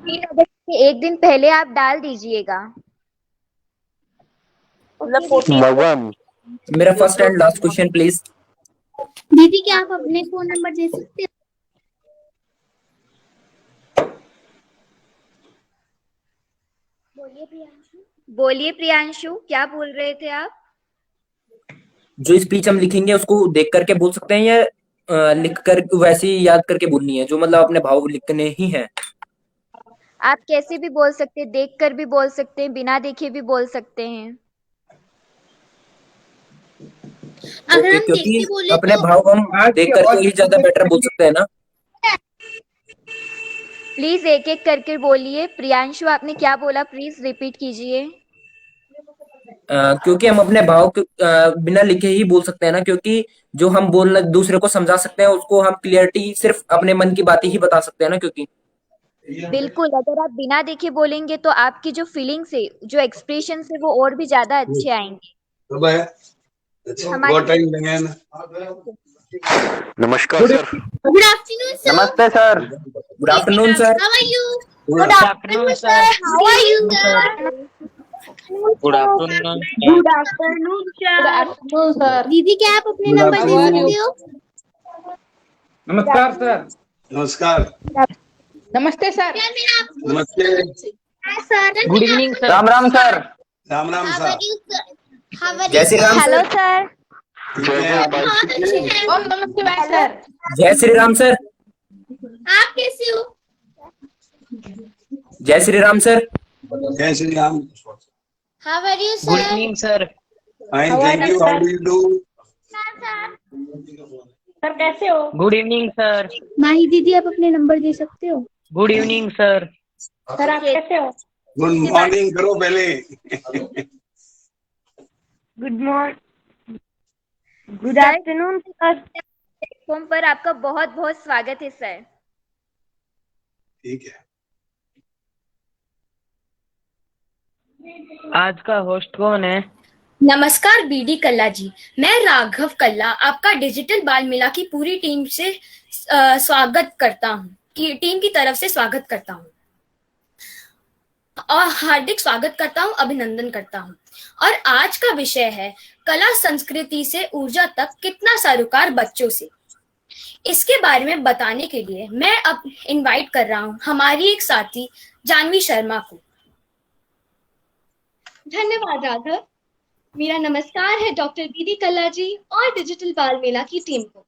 3 अगस्त के एक दिन पहले आप डाल दीजिएगा। मतलब 14 भगवान। मेरा first and last question please. दीदी क्या आप अपने फोन नंबर दे सकते हो? बोलिए प्रियांशु, क्या बोल रहे थे आप? जो स्पीच हम लिखेंगे उसको देख करके बोल सकते हैं या लिख कर वैसे ही याद करके बोलनी है, जो मतलब अपने भाव लिखने ही है? आप कैसे भी बोल सकते हैं, देख कर भी बोल सकते हैं, बिना देखे भी बोल सकते हैं। अगर ओके, हम देख क्योंकि के बोले अपने तो भाव हम देख करके ही ज्यादा बेटर बोल सकते हैं ना। प्लीज एक एक करके बोलिए। प्रियांशु आपने क्या बोला, प्लीज रिपीट कीजिए। क्योंकि हम अपने भाव बिना लिखे ही बोल सकते हैं ना, क्योंकि जो हम बोलना दूसरे को समझा सकते हैं उसको हम क्लियरिटी सिर्फ अपने मन की बातें ही बता सकते हैं ना, क्योंकि बिल्कुल, अगर आप बिना देखे बोलेंगे तो आपकी जो फीलिंग्स है, जो एक्सप्रेशन है, वो और भी ज्यादा अच्छे आएंगे। हमारी नमस्कार सर। Good afternoon sir. नमस्ते sir. Good afternoon sir. How are you? Good afternoon sir. How are you sir? Good afternoon good afternoon sir. दीदी क्या आप अपने नंबर दे सकते हो? नमस्कार सर। नमस्कार। नमस्ते सर। नमस्ते। Sir good evening sir. Ram Ram sir. Ram Ram how sir. Are you sir? How are जय Shri Ram hello sir. Sir. बहुत अच्छे हैं। ओम नमः शिवाय सर। जय श्री राम सर। आप कैसे हो? जय Shri Ram sir. Jai Shri Ram. How are you good sir? Evening sir. Fine, thank you. How do you do? Sir कैसे हो? Good evening sir. माही दीदी आप अपने नंबर दे सकते हो? Good evening sir. सर आप कैसे हो? गुड मॉर्निंग करो पहले। Good morning. Good afternoon sir. Platform पर आपका बहुत बहुत स्वागत है सर। ठीक है। आज का होस्ट कौन है? नमस्कार बीडी कल्ला जी, मैं राघव कल्ला आपका डिजिटल बाल मेला की पूरी टीम से स्वागत करता हूँ, टीम की तरफ से स्वागत करता हूँ और हार्दिक स्वागत करता हूँ, अभिनंदन करता हूँ। और आज का विषय है कला संस्कृति से ऊर्जा तक कितना सरोकार बच्चों से। इसके बारे में बताने के लिए मैं अब इनवाइट कर रहा हूँ हमारी एक साथी जानवी शर्मा को। धन्यवाद राघव। मेरा नमस्कार है डॉक्टर बीडी कल्ला जी और डिजिटल बाल मेला की टीम को।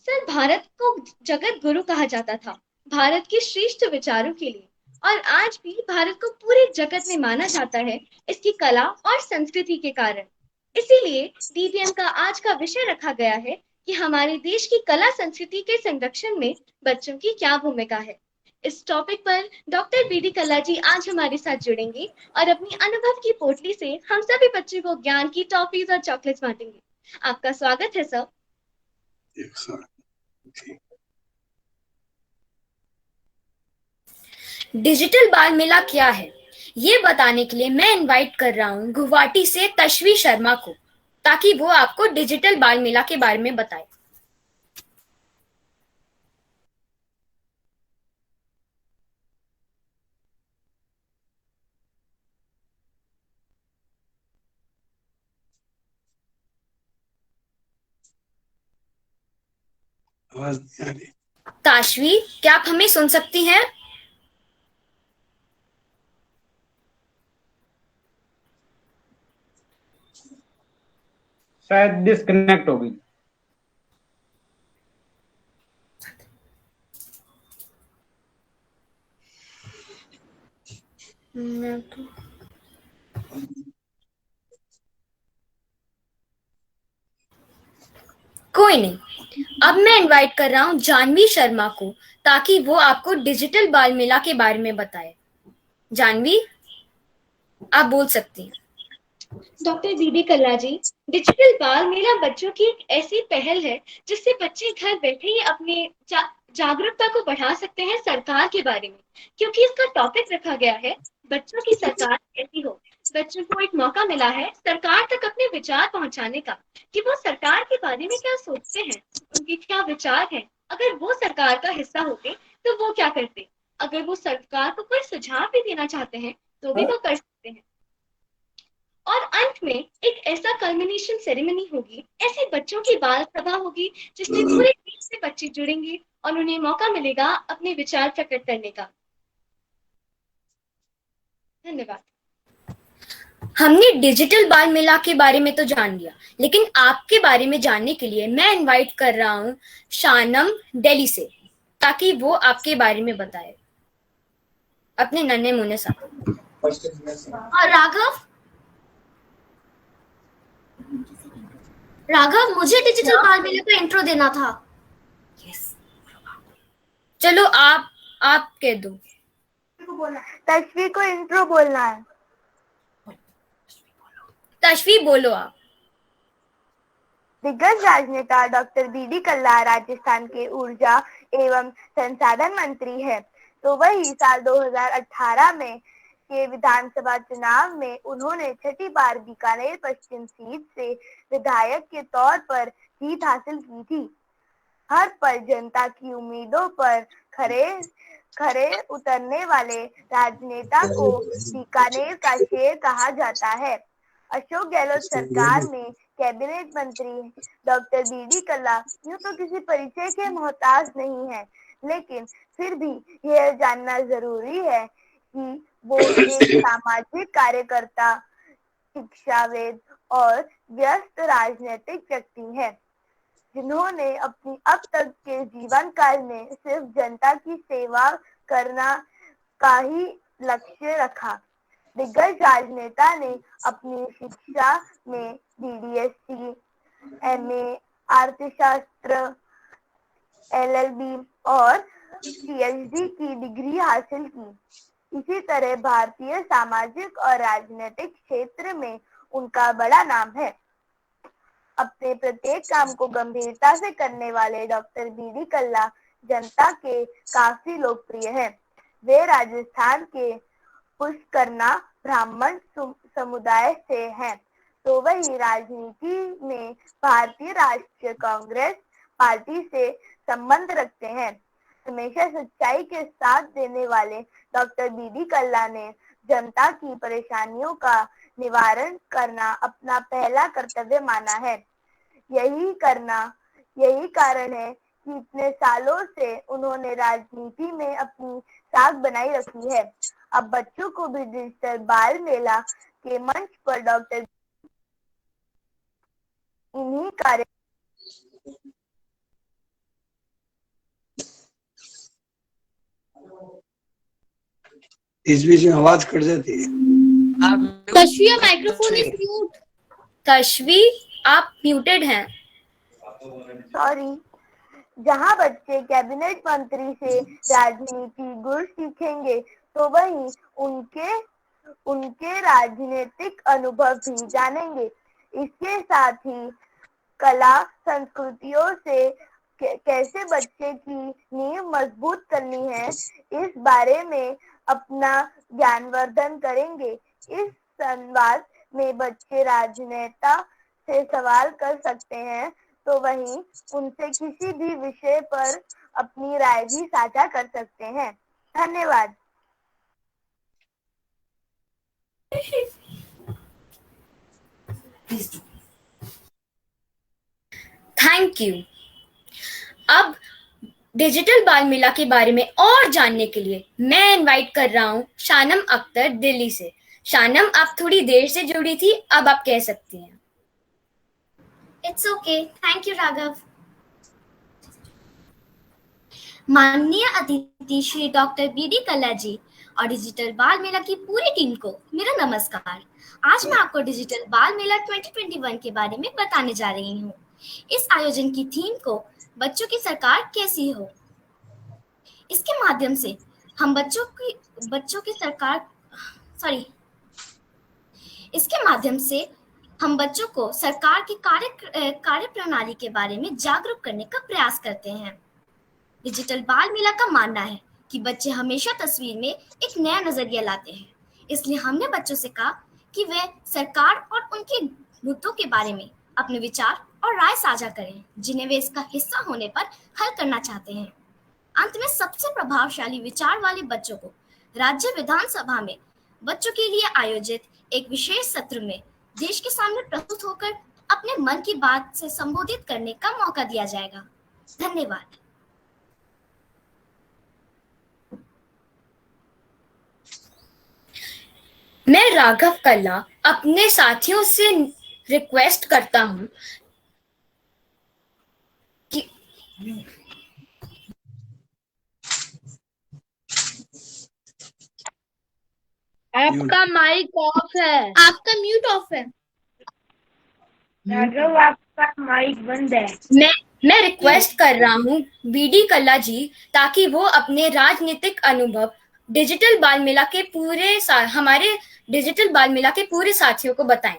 सर, भारत को जगत गुरु कहा जाता था भारत के श्रेष्ठ विचारों के लिए, और आज भी भारत को पूरे जगत में माना जाता है इसकी कला और संस्कृति के कारण। इसीलिए डीबीएम का आज का विषय रखा गया है कि हमारे देश की कला संस्कृति के संरक्षण में बच्चों की क्या भूमिका है। इस टॉपिक पर डॉक्टर बीडी कल्ला जी आज हमारे साथ जुड़ेंगे और अपनी अनुभव की पोटली से हम सभी बच्चों को ज्ञान की टॉफीज और चॉकलेट्स बांटेंगे। आपका स्वागत है सर। डिजिटल बाल मेला क्या है, ये बताने के लिए मैं इनवाइट कर रहा हूँ गुवाहाटी से तश्वी शर्मा को, ताकि वो आपको डिजिटल बाल मेला के बारे में बताए। ताशवी, क्या आप हमें सुन सकती हैं? शायद डिस्कनेक्ट हो गई। कोई नहीं, अब मैं इनवाइट कर रहा हूँ जानवी शर्मा को, ताकि वो आपको डिजिटल बाल मेला के बारे में बताए। जानवी, आप बोल सकती हैं। डॉक्टर बीडी कल्ला जी, डिजिटल बाल मेला बच्चों की एक ऐसी पहल है जिससे बच्चे घर बैठे ही अपने जागरूकता को बढ़ा सकते हैं सरकार के बारे में, क्योंकि इसका टॉपिक रखा गया है बच्चों की सरकार कैसी हो। बच्चों को एक मौका मिला है सरकार तक अपने विचार पहुंचाने का, कि वो सरकार के बारे में क्या सोचते हैं, उनके क्या विचार हैं। अगर वो सरकार का हिस्सा होते तो वो क्या करते। अगर वो सरकार को कोई सुझाव भी देना चाहते हैं तो भी वो कर सकते हैं। और अंत में एक ऐसा कल्मिनेशन सेरेमनी होगी, ऐसे बच्चों की बाल सभा होगी जिसमें पूरे देश से बच्चे जुड़ेंगे और उन्हें मौका मिलेगा अपने विचार प्रकट करने का। धन्यवाद। हमने डिजिटल बाल मेला के बारे में तो जान लिया, लेकिन आपके बारे में जानने के लिए मैं इनवाइट कर रहा हूँ शानम दिल्ली से, ताकि वो आपके बारे में बताए अपने नन्हे मुन्ने साथ। और राघव, मुझे डिजिटल बाल मेले का इंट्रो देना था। चलो आप कह दो। तश्वी को इंट्रो बोलना है। तश्वी बोलो आप। दिग्गज राजनेता डॉक्टर बीडी कल्ला राजस्थान के ऊर्जा एवं संसाधन मंत्री है, तो वही साल 2018 में के विधानसभा चुनाव में उन्होंने छठी बार बीकानेर पश्चिम सीट से विधायक के तौर पर जीत हासिल की थी। हर पल जनता की उम्मीदों पर खरे उतरने वाले राजनेता को बीकानेर का शेर कहा जाता है। अशोक गहलोत सरकार में कैबिनेट मंत्री डॉक्टर बीडी कल्ला यूं तो किसी परिचय के मोहताज नहीं है, लेकिन फिर भी यह जानना जरूरी है कि वो एक सामाजिक कार्यकर्ता, शिक्षाविद और व्यस्त राजनीतिक व्यक्ति है, जिन्होंने अपनी अब तक के जीवन काल में सिर्फ जनता की सेवा करना का ही लक्ष्य रखा। दिग्गज राजनेता ने अपनी शिक्षा में BDSC, MA अर्थशास्त्र, LLB और PhD की डिग्री हासिल की। इसी तरह भारतीय सामाजिक और राजनीतिक क्षेत्र में उनका बड़ा नाम है। अपने प्रत्येक काम को गंभीरता से करने वाले डॉक्टर बीडी कल्ला जनता के काफी लोकप्रिय हैं। वे राजस्थान के पुष्करना ब्राह्मण समुदाय से हैं, तो वही राजनीति में भारतीय राष्ट्रीय कांग्रेस पार्टी से संबंध रखते हैं। हमेशा सच्चाई के साथ देने वाले डॉक्टर बीडी कल्ला ने जनता की परेशानियों का निवारण करना अपना पहला कर्तव्य माना है। यही कारण है कि इतने सालों से उन्होंने राजनीति में अपनी साख बनाई रखी है। अब बच्चों को भी डिजिटल बाल मेला के मंच पर डॉक्टर इन्हीं कार्य इस बीच में आवाज कट जाती है। तश्वी, माइक्रोफोन इज म्यूट। तश्वी, आप म्यूटेड हैं। सॉरी। जहां बच्चे कैबिनेट मंत्री से राजनीति गुर सीखेंगे, तो वहीं उनके राजनीतिक अनुभव भी जानेंगे। इसके साथ ही कला संस्कृतियों से कैसे बच्चे की नींव मजबूत करनी है, इस बारे में अपना ज्ञानवर्धन करेंगे। इस संवाद में बच्चे राजनेता से सवाल कर सकते हैं, तो वहीं उनसे किसी भी विषय पर अपनी राय भी साझा कर सकते हैं। धन्यवाद। Thank you. अब डिजिटल बाल मेला के बारे में और जानने के लिए मैं इनवाइट कर रहा हूँ शानम अख्तर दिल्ली से। शानम, आप थोड़ी देर से जुड़ी थी, अब आप कह सकती हैं। It's okay, thank you Raghav. माननीय अतिथि श्री डॉक्टर बीडी कल्ला जी और डिजिटल बाल मेला की पूरी टीम को मेरा नमस्कार। आज मैं आपको डिजिटल बाल मेला 2021 के बारे में बताने जा रही हूँ। इस आयोजन की थीम को बच्चों की सरकार कैसी हो, इसके माध्यम से हम बच्चों को सरकार की कार्य प्रणाली के बारे में जागरूक करने का प्रयास करते हैं। डिजिटल बाल मेला का मानना है कि बच्चे हमेशा तस्वीर में एक नया नजरिया लाते हैं, इसलिए हमने बच्चों से कहा कि वे सरकार और उनके मुद्दों के बारे में अपने विचार और राय साझा करें, जिन्हें वे इसका हिस्सा होने पर हल करना चाहते हैं। अंत में सबसे प्रभावशाली विचार वाले बच्चों को राज्य विधानसभा में बच्चों के लिए आयोजित एक विशेष सत्र में देश के सामने प्रस्तुत होकर अपने मन की बात से संबोधित करने का मौका दिया जाएगा। धन्यवाद। मैं राघव कल्ला अपने साथियों से रिक्वेस्ट करता हूं कि आपका माइक ऑफ है। आपका म्यूट ऑफ है। राघव आपका माइक बंद है। मैं रिक्वेस्ट कर रहा हूं बीडी कल्ला जी, ताकि वो अपने राजनीतिक अनुभव डिजिटल बाल मेला के हमारे डिजिटल बाल मेला के पूरे साथियों को बताएं।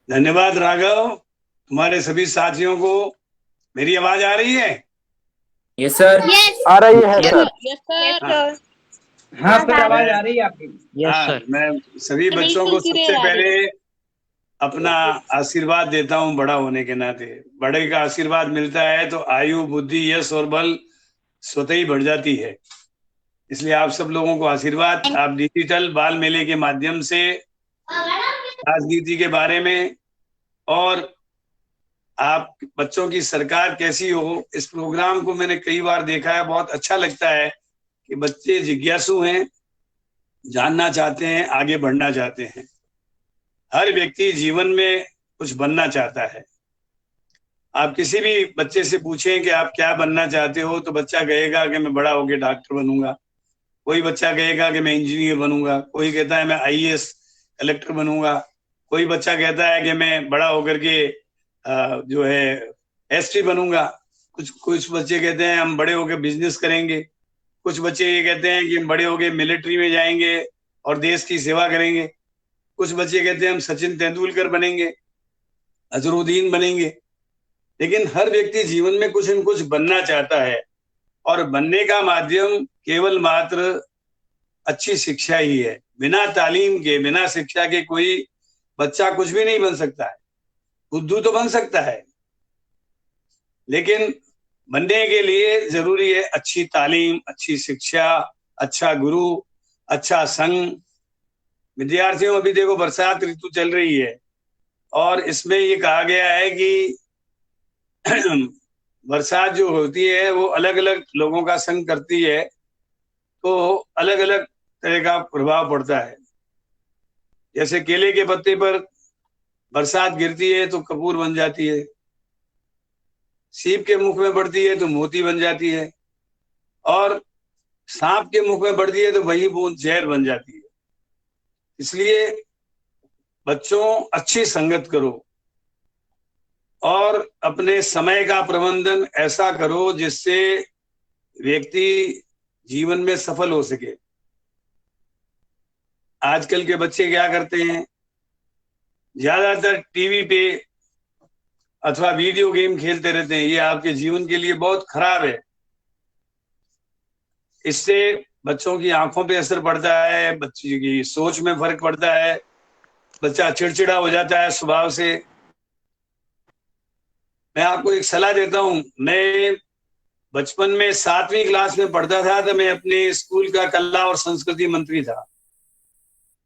धन्यवाद राघव, तुम्हारे सभी साथियों को मेरी आवाज आ रही है? Yes sir. आ रही है सर। Yes sir. हाँ सर, आवाज आ रही है आपकी। Yes sir. मैं सभी बच्चों को सबसे पहले अपना आशीर्वाद देता हूँ बड़ा होने के नाते। बड़े का आशीर्वाद मिलता है तो आयु, बुद्धि, यश और बल स्वतः ही बढ़ जाती है। इसलिए आप सब लोगों को आशीर्वाद। आप डिजिटल बाल मेले के माध्यम से राजनीति के बारे में और आप बच्चों की सरकार कैसी हो, इस प्रोग्राम को मैंने कई बार देखा है। बहुत अच्छा लगता है कि बच्चे जिज्ञासु हैं, जानना चाहते हैं, आगे बढ़ना चाहते हैं। हर व्यक्ति जीवन में कुछ बनना चाहता है। आप किसी भी बच्चे से पूछें कि आप क्या बनना चाहते हो, तो बच्चा कहेगा कि मैं बड़ा होकर डॉक्टर बनूंगा, कोई बच्चा कहेगा कि मैं इंजीनियर बनूंगा, कोई कहता है मैं आईएएस कलेक्टर बनूंगा, कोई बच्चा कहता है कि मैं बड़ा होकर के जो है एसटी बनूंगा, कुछ बच्चे कहते हैं हम बड़े होकर बिजनेस करेंगे, कुछ बच्चे ये कहते हैं कि हम बड़े होकर मिलिट्री में जाएंगे और देश की सेवा करेंगे, कुछ बच्चे कहते हैं हम सचिन तेंदुलकर बनेंगे, अजरुद्दीन बनेंगे। लेकिन हर व्यक्ति जीवन में कुछ न कुछ बनना चाहता है और बनने का माध्यम केवल मात्र अच्छी शिक्षा ही है। बिना तालीम के, बिना शिक्षा के कोई बच्चा कुछ भी नहीं बन सकता है। बुद्धू तो बन सकता है, लेकिन बनने के लिए जरूरी है अच्छी तालीम, अच्छी शिक्षा, अच्छा गुरु, अच्छा संग। विद्यार्थियों, अभी देखो बरसात ऋतु चल रही है और इसमें ये कहा गया है कि बरसात जो होती है वो अलग अलग लोगों का संग करती है, तो अलग अलग तरह का प्रभाव पड़ता है। जैसे केले के पत्ते पर बरसात गिरती है तो कपूर बन जाती है, सीप के मुख में पड़ती है तो मोती बन जाती है, और सांप के मुख में पड़ती है तो वही बूंद जहर बन जाती है। इसलिए बच्चों, अच्छी संगत करो और अपने समय का प्रबंधन ऐसा करो जिससे व्यक्ति जीवन में सफल हो सके। आजकल के बच्चे क्या करते हैं, ज्यादातर टीवी पे अथवा वीडियो गेम खेलते रहते हैं। ये आपके जीवन के लिए बहुत खराब है। इससे बच्चों की आंखों पे असर पड़ता है, बच्चे की सोच में फर्क पड़ता है, बच्चा चिड़चिड़ा हो जाता है स्वभाव से। मैं आपको एक सलाह देता हूं। मैं बचपन में 7वीं क्लास में पढ़ता था तो मैं अपने स्कूल का कला और संस्कृति मंत्री था।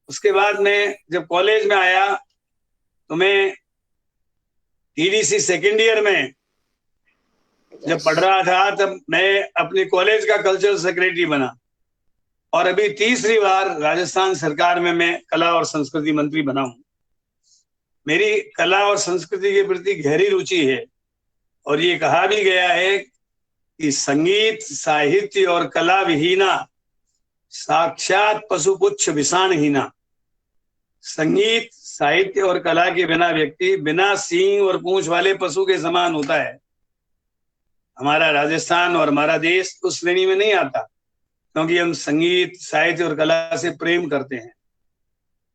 उसके बाद मैं जब कॉलेज में आया तो मैं टीडीसी सेकेंड ईयर में जब पढ़ रहा था तब मैं अपने कॉलेज का कल्चरल सेक्रेटरी बना, और अभी तीसरी बार राजस्थान सरकार में मैं कला और संस्कृति मंत्री बना हूं। मेरी कला और संस्कृति के प्रति गहरी रुचि है और ये कहा भी गया है कि संगीत, साहित्य और कला विहीना साक्षात पशुपुच्छ विषाणहीना। संगीत, साहित्य और कला के बिना व्यक्ति बिना सींग और पूंछ वाले पशु के समान होता है। हमारा राजस्थान और हमारा देश उस श्रेणी में नहीं आता, क्योंकि हम संगीत, साहित्य और कला से प्रेम करते हैं।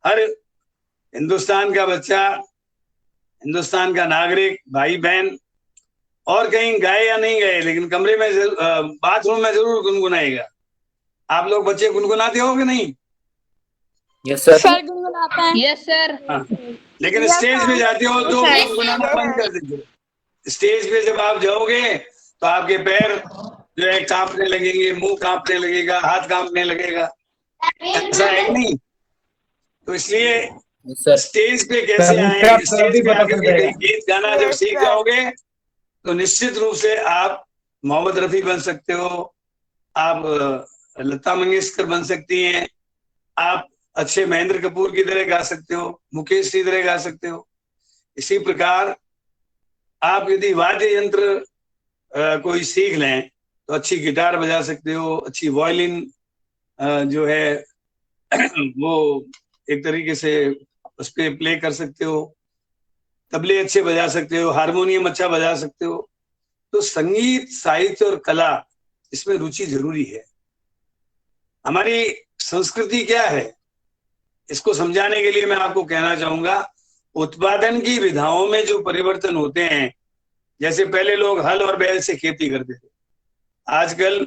हर हिंदुस्तान का बच्चा, हिंदुस्तान का नागरिक, भाई बहन, और कहीं गए या नहीं गए लेकिन कमरे में बाथरूम में जरूर गुनगुनाएगा। आप लोग बच्चे गुनगुनाते हो कि नहीं? Yes sir. गुनगुनाते हैं। Yes sir. लेकिन स्टेज पे जाते हो तो गुनगुनाना बंद कर दीजिए। स्टेज पे जब आप जाओगे तो आपके पैर जो है कांपने लगेंगे, मुंह कांपने लगेगा, हाथ कांपने लगेगा, ऐसा है नहीं? तो इसलिए स्टेज पे कैसे आए, स्टेज पे आके कोई गीत गाना जब सीख जाओगे तो निश्चित रूप से आप मोहम्मद रफी बन सकते हो, आप लता मंगेशकर बन सकती हैं, आप अच्छे महेंद्र कपूर की तरह गा सकते हो, मुकेश की तरह गा सकते हो। इसी प्रकार आप यदि वाद्य यंत्र कोई सीख लें तो अच्छी गिटार बजा सकते हो, अच्छी वायलिन जो है वो एक तरीके से उस पर प्ले कर सकते हो, तबले अच्छे बजा सकते हो, हारमोनियम अच्छा बजा सकते हो। तो संगीत, साहित्य और कला, इसमें रुचि जरूरी है। हमारी संस्कृति क्या है, इसको समझाने के लिए मैं आपको कहना चाहूंगा, उत्पादन की विधाओं में जो परिवर्तन होते हैं, जैसे पहले लोग हल और बैल से खेती करते थे, आजकल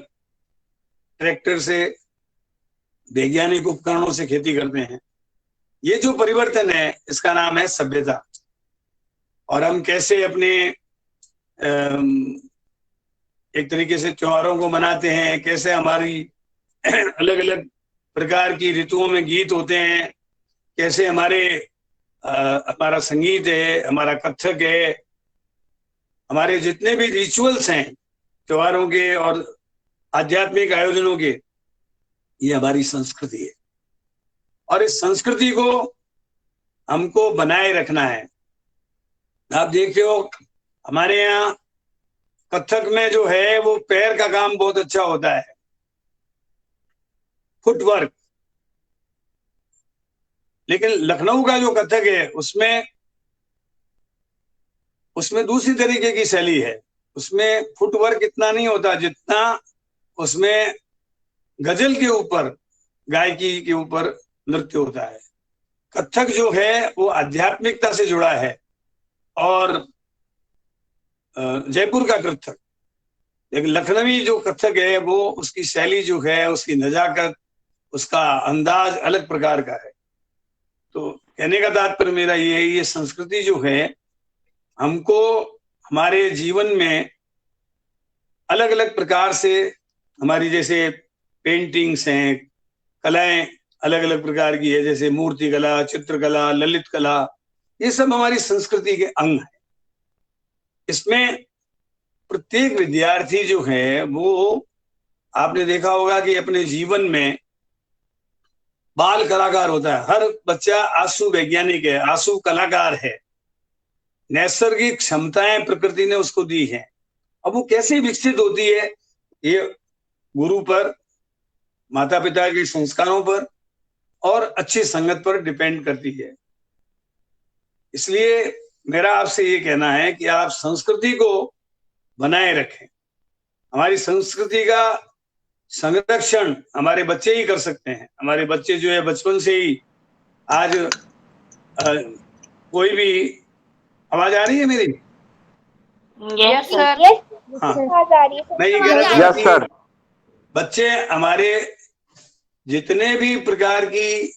ट्रैक्टर से, वैज्ञानिक उपकरणों से खेती करते हैं। ये जो परिवर्तन है इसका नाम है सभ्यता। और हम कैसे अपने एक तरीके से त्योहारों को मनाते हैं, कैसे हमारी अलग अलग प्रकार की ऋतुओं में गीत होते हैं, कैसे हमारा संगीत है, हमारा कथक है, हमारे जितने भी रिचुअल्स हैं त्योहारों के और आध्यात्मिक आयोजनों के, ये हमारी संस्कृति है। और इस संस्कृति को हमको बनाए रखना है। आप देखते हो हमारे यहाँ कथक में जो है वो पैर का काम बहुत अच्छा होता है, फुटवर्क। लेकिन लखनऊ का जो कथक है उसमें दूसरी तरीके की शैली है। उसमें फुटवर्क इतना नहीं होता जितना उसमें गजल के ऊपर, गायकी के ऊपर नृत्य होता है। कथक जो है वो आध्यात्मिकता से जुड़ा है। और जयपुर का कथक, लेकिन लखनवी जो कथक है वो उसकी शैली जो है, उसकी नजाकत, उसका अंदाज अलग प्रकार का है। तो कहने का तात्पर्य मेरा ये है, ये संस्कृति जो है हमको हमारे जीवन में अलग अलग प्रकार से, हमारी जैसे पेंटिंग्स हैं, कलाएं अलग अलग प्रकार की है, जैसे मूर्ति कला, चित्रकला, ललित कला, ये सब हमारी संस्कृति के अंग है। इसमें प्रत्येक विद्यार्थी जो है वो, आपने देखा होगा कि अपने जीवन में बाल कलाकार होता है। हर बच्चा आंसू वैज्ञानिक है, आंसू कलाकार है। नैसर्गिक क्षमताएं प्रकृति ने उसको दी हैं। अब वो कैसे विकसित होती है, ये गुरु पर, माता पिता के संस्कारों पर और अच्छी संगत पर डिपेंड करती है। इसलिए मेरा आपसे ये कहना है कि आप संस्कृति को बनाए रखें। हमारी संस्कृति का संरक्षण हमारे बच्चे ही कर सकते हैं। हमारे बच्चे जो है बचपन से ही, आज कोई भी, आवाज आ रही है मेरी? Yes sir. हाँ, मैं ये कह रहा था कि बच्चे हमारे जितने भी प्रकार की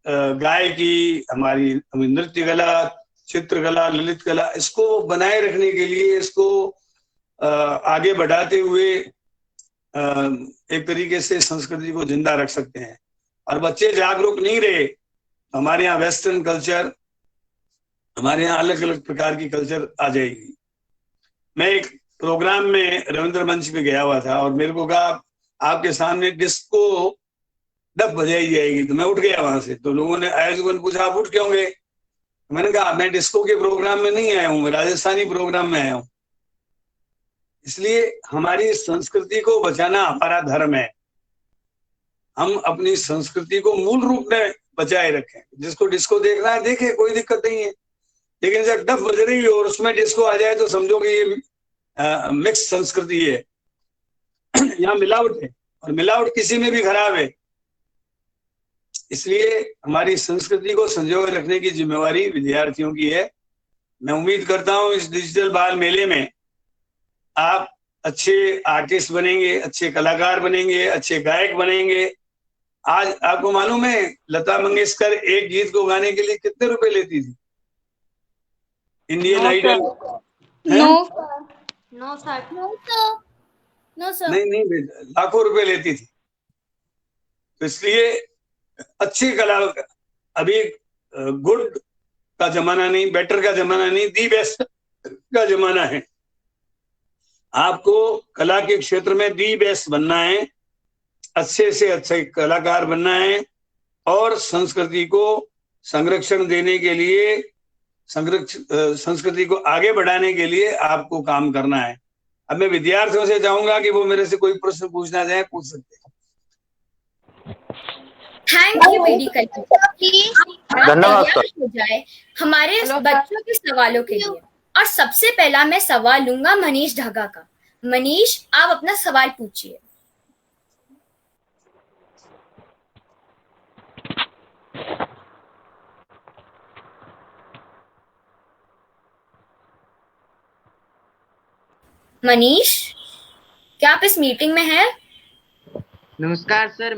गायकी, हमारी नृत्य कला, चित्रकला, ललित कला, इसको बनाए रखने के लिए, इसको आगे बढ़ाते हुए एक तरीके से संस्कृति को जिंदा रख सकते हैं। और बच्चे जागरूक नहीं रहे, हमारे यहाँ वेस्टर्न कल्चर, हमारे यहाँ अलग अलग प्रकार की कल्चर आ जाएगी। मैं एक प्रोग्राम में रविंद्र मंच पे गया हुआ था और मेरे को कहा आपके सामने डिस्को डब बजाई जाएगी, तो मैं उठ गया वहां से। तो लोगों ने, आयोजकों ने पूछा आप उठ क्यों गए? मैंने कहा मैं डिस्को के प्रोग्राम में नहीं आया हूँ, मैं राजस्थानी प्रोग्राम में आया हूँ। इसलिए हमारी संस्कृति को बचाना हमारा धर्म है। हम अपनी संस्कृति को मूल रूप में बचाए रखें। जिसको डिस्को देखना है देखे, कोई दिक्कत नहीं है। लेकिन जब डब बज रही हो और उसमें डिस्को आ जाए तो समझो कि ये मिक्स संस्कृति है, यहाँ मिलावट है, और मिलावट किसी में भी खराब है। इसलिए हमारी संस्कृति को संजोए रखने की जिम्मेवारी विद्यार्थियों की है। मैं उम्मीद करता हूँ इस डिजिटल बाल मेले में आप अच्छे आर्टिस्ट बनेंगे, अच्छे कलाकार बनेंगे, अच्छे गायक बनेंगे। आज आपको मालूम है लता मंगेशकर एक गीत को गाने के लिए कितने रुपए लेती थी? Indian idol no sir. No sir. नहीं, लाखों रुपए लेती थी। तो इसलिए अच्छी कला, अभी गुड का जमाना नहीं, बेटर का जमाना नहीं, दी बेस्ट का जमाना है। आपको कला के क्षेत्र में दी बेस्ट बनना है, अच्छे से अच्छे कलाकार बनना है और संस्कृति को संरक्षण देने के लिए, संस्कृति को आगे बढ़ाने के लिए आपको काम करना है। अब मैं विद्यार्थियों से चाहूंगा कि वो मेरे से कोई प्रश्न पूछना चाहे पूछ सकते हैं। Thank you BD कलाजी। धन्यवाद तैयार हो जाए हमारे बच्चों के सवालों के लिए। और सबसे पहला मैं सवाल लूंगा मनीष ढागा का। मनीष, आप अपना सवाल पूछिए। मनीष, क्या आप इस मीटिंग में हैं? नमस्कार सर,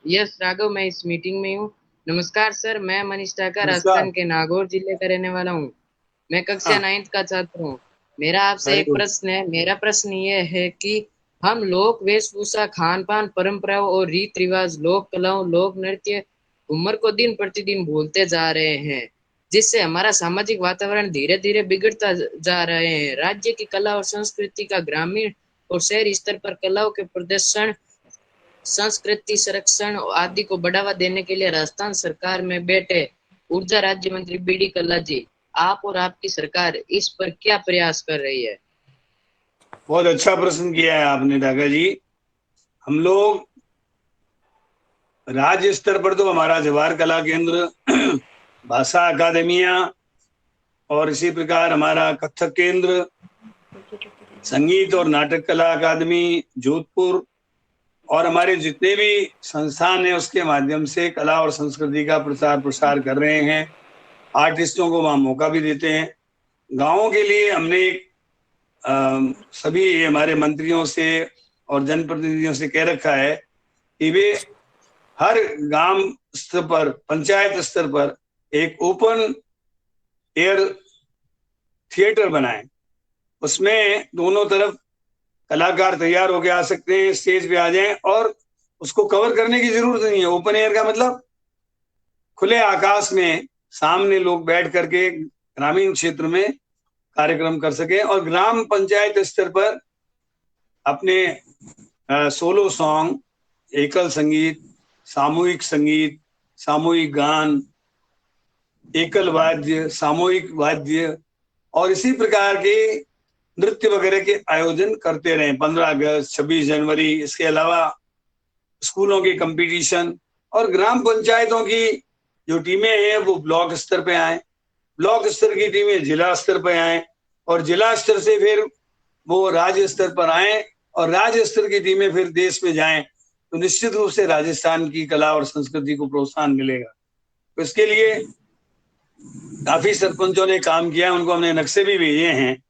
यस राघव, मैं इस मीटिंग में हूँ। नमस्कार सर, मैं मनीष ढाका नमस्कार। राजस्थान के नागौर जिले का रहने वाला हूँ। मैं कक्षा 9th का छात्र हूँ। मेरा आपसे एक प्रश्न है। मेरा प्रश्न ये है कि हम लोक वेशभूषा, खान पान, परंपराओं और रीत रिवाज, लोक कलाओं, लोक नृत्य, घूमर को दिन प्रतिदिन भूलते जा रहे हैं, जिससे हमारा सामाजिक वातावरण धीरे धीरे बिगड़ता जा रहे हैं। राज्य की कला और संस्कृति का ग्रामीण और शहरी स्तर पर कलाओं के प्रदर्शन, संस्कृति संरक्षण आदि को बढ़ावा देने के लिए राजस्थान सरकार में बैठे ऊर्जा राज्य मंत्री बीडी कल्लाजी, आप और आपकी सरकार इस पर क्या प्रयास कर रही है? बहुत अच्छा प्रश्न किया है आपने ढाका जी। हम लोग राज्य स्तर पर तो हमारा जवाहर कला केंद्र, भाषा अकादमिया और इसी प्रकार हमारा कथक केंद्र, संगीत और नाटक कला अकादमी जोधपुर और हमारे जितने भी संस्थान हैं उसके माध्यम से कला और संस्कृति का प्रचार प्रसार कर रहे हैं। आर्टिस्टों को वहाँ मौका भी देते हैं। गाँवों के लिए हमने सभी हमारे मंत्रियों से और जनप्रतिनिधियों से कह रखा है कि वे हर गांव स्तर पर, पंचायत स्तर पर एक ओपन एयर थिएटर बनाएं। उसमें दोनों तरफ कलाकार तैयार होके आ सकते हैं, स्टेज पे आ जाएं और उसको कवर करने की जरूरत नहीं है। ओपन एयर का मतलब खुले आकाश में सामने लोग बैठ करके ग्रामीण क्षेत्र में कार्यक्रम कर सके और ग्राम पंचायत स्तर पर अपने सोलो सॉन्ग, एकल संगीत, सामूहिक गान, एकल वाद्य, सामूहिक वाद्य और इसी प्रकार के नृत्य वगैरह के आयोजन करते रहे। 15 अगस्त, 26 जनवरी, इसके अलावा स्कूलों के कंपटीशन और ग्राम पंचायतों की जो टीमें हैं वो ब्लॉक स्तर पे आए, ब्लॉक स्तर की टीमें जिला स्तर पे आए और जिला स्तर से फिर वो राज्य स्तर पर आए और राज्य स्तर की टीमें फिर देश में जाएं। तो निश्चित रूप से राजस्थान की कला और संस्कृति को प्रोत्साहन मिलेगा। तो इसके लिए काफी सरपंचों ने काम किया, उनको हमने नक्शे भी भेजे हैं।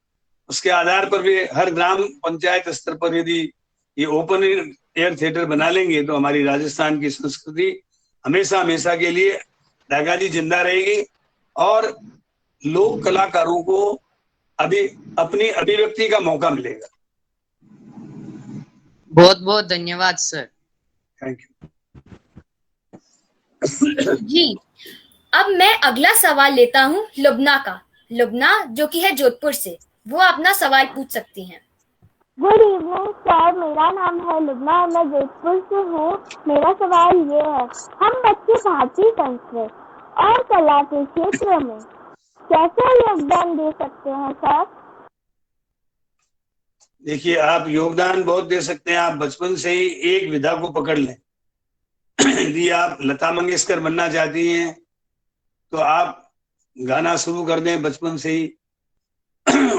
उसके आधार पर भी हर ग्राम पंचायत स्तर पर यदि ये ओपन एयर थिएटर बना लेंगे तो हमारी राजस्थान की संस्कृति हमेशा हमेशा के लिए ढाका जी जिंदा रहेगी और लोक कलाकारों को अपनी अभिव्यक्ति का मौका मिलेगा। बहुत बहुत धन्यवाद सर। थैंक यू जी। अब मैं अगला सवाल लेता हूँ लुबना का। लुबना जो कि है जोधपुर से, वो अपना सवाल पूछ सकती हैं। गुड इवनिंग सर, मेरा नाम है लुबना और मैं जोधपुर से हूँ। मेरा सवाल ये है, हम बच्चे भारतीय संस्कृति और कला के क्षेत्र में कैसे योगदान दे सकते हैं सर? देखिए, आप योगदान बहुत दे सकते हैं। आप बचपन से ही एक विधा को पकड़ लें। यदि आप लता मंगेशकर बनना चाहती हैं तो आप गाना शुरू कर दें बचपन से ही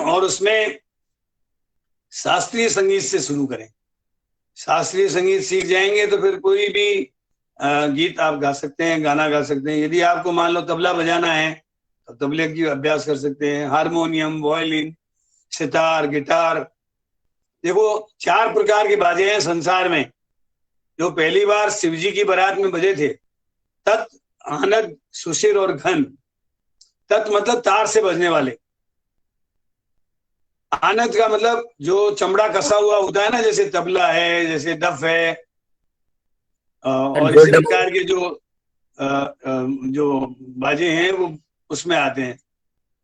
और उसमें शास्त्रीय संगीत से शुरू करें। शास्त्रीय संगीत सीख जाएंगे तो फिर कोई भी गीत आप गा सकते हैं, गाना गा सकते हैं। यदि आपको मान लो तबला बजाना है तो तबले की अभ्यास कर सकते हैं, हारमोनियम, वायलिन, सितार, गिटार। देखो, 4 प्रकार के बाजे हैं संसार में जो पहली बार शिवजी की बारात में बजे थे। तत्, आनंद, सुशिर और घन। तत् मतलब तार से बजने वाले, आनंद का मतलब जो चमड़ा कसा हुआ होता है ना, जैसे तबला है, जैसे डफ है, और इसी प्रकार के जो बाजे हैं वो उसमें आते हैं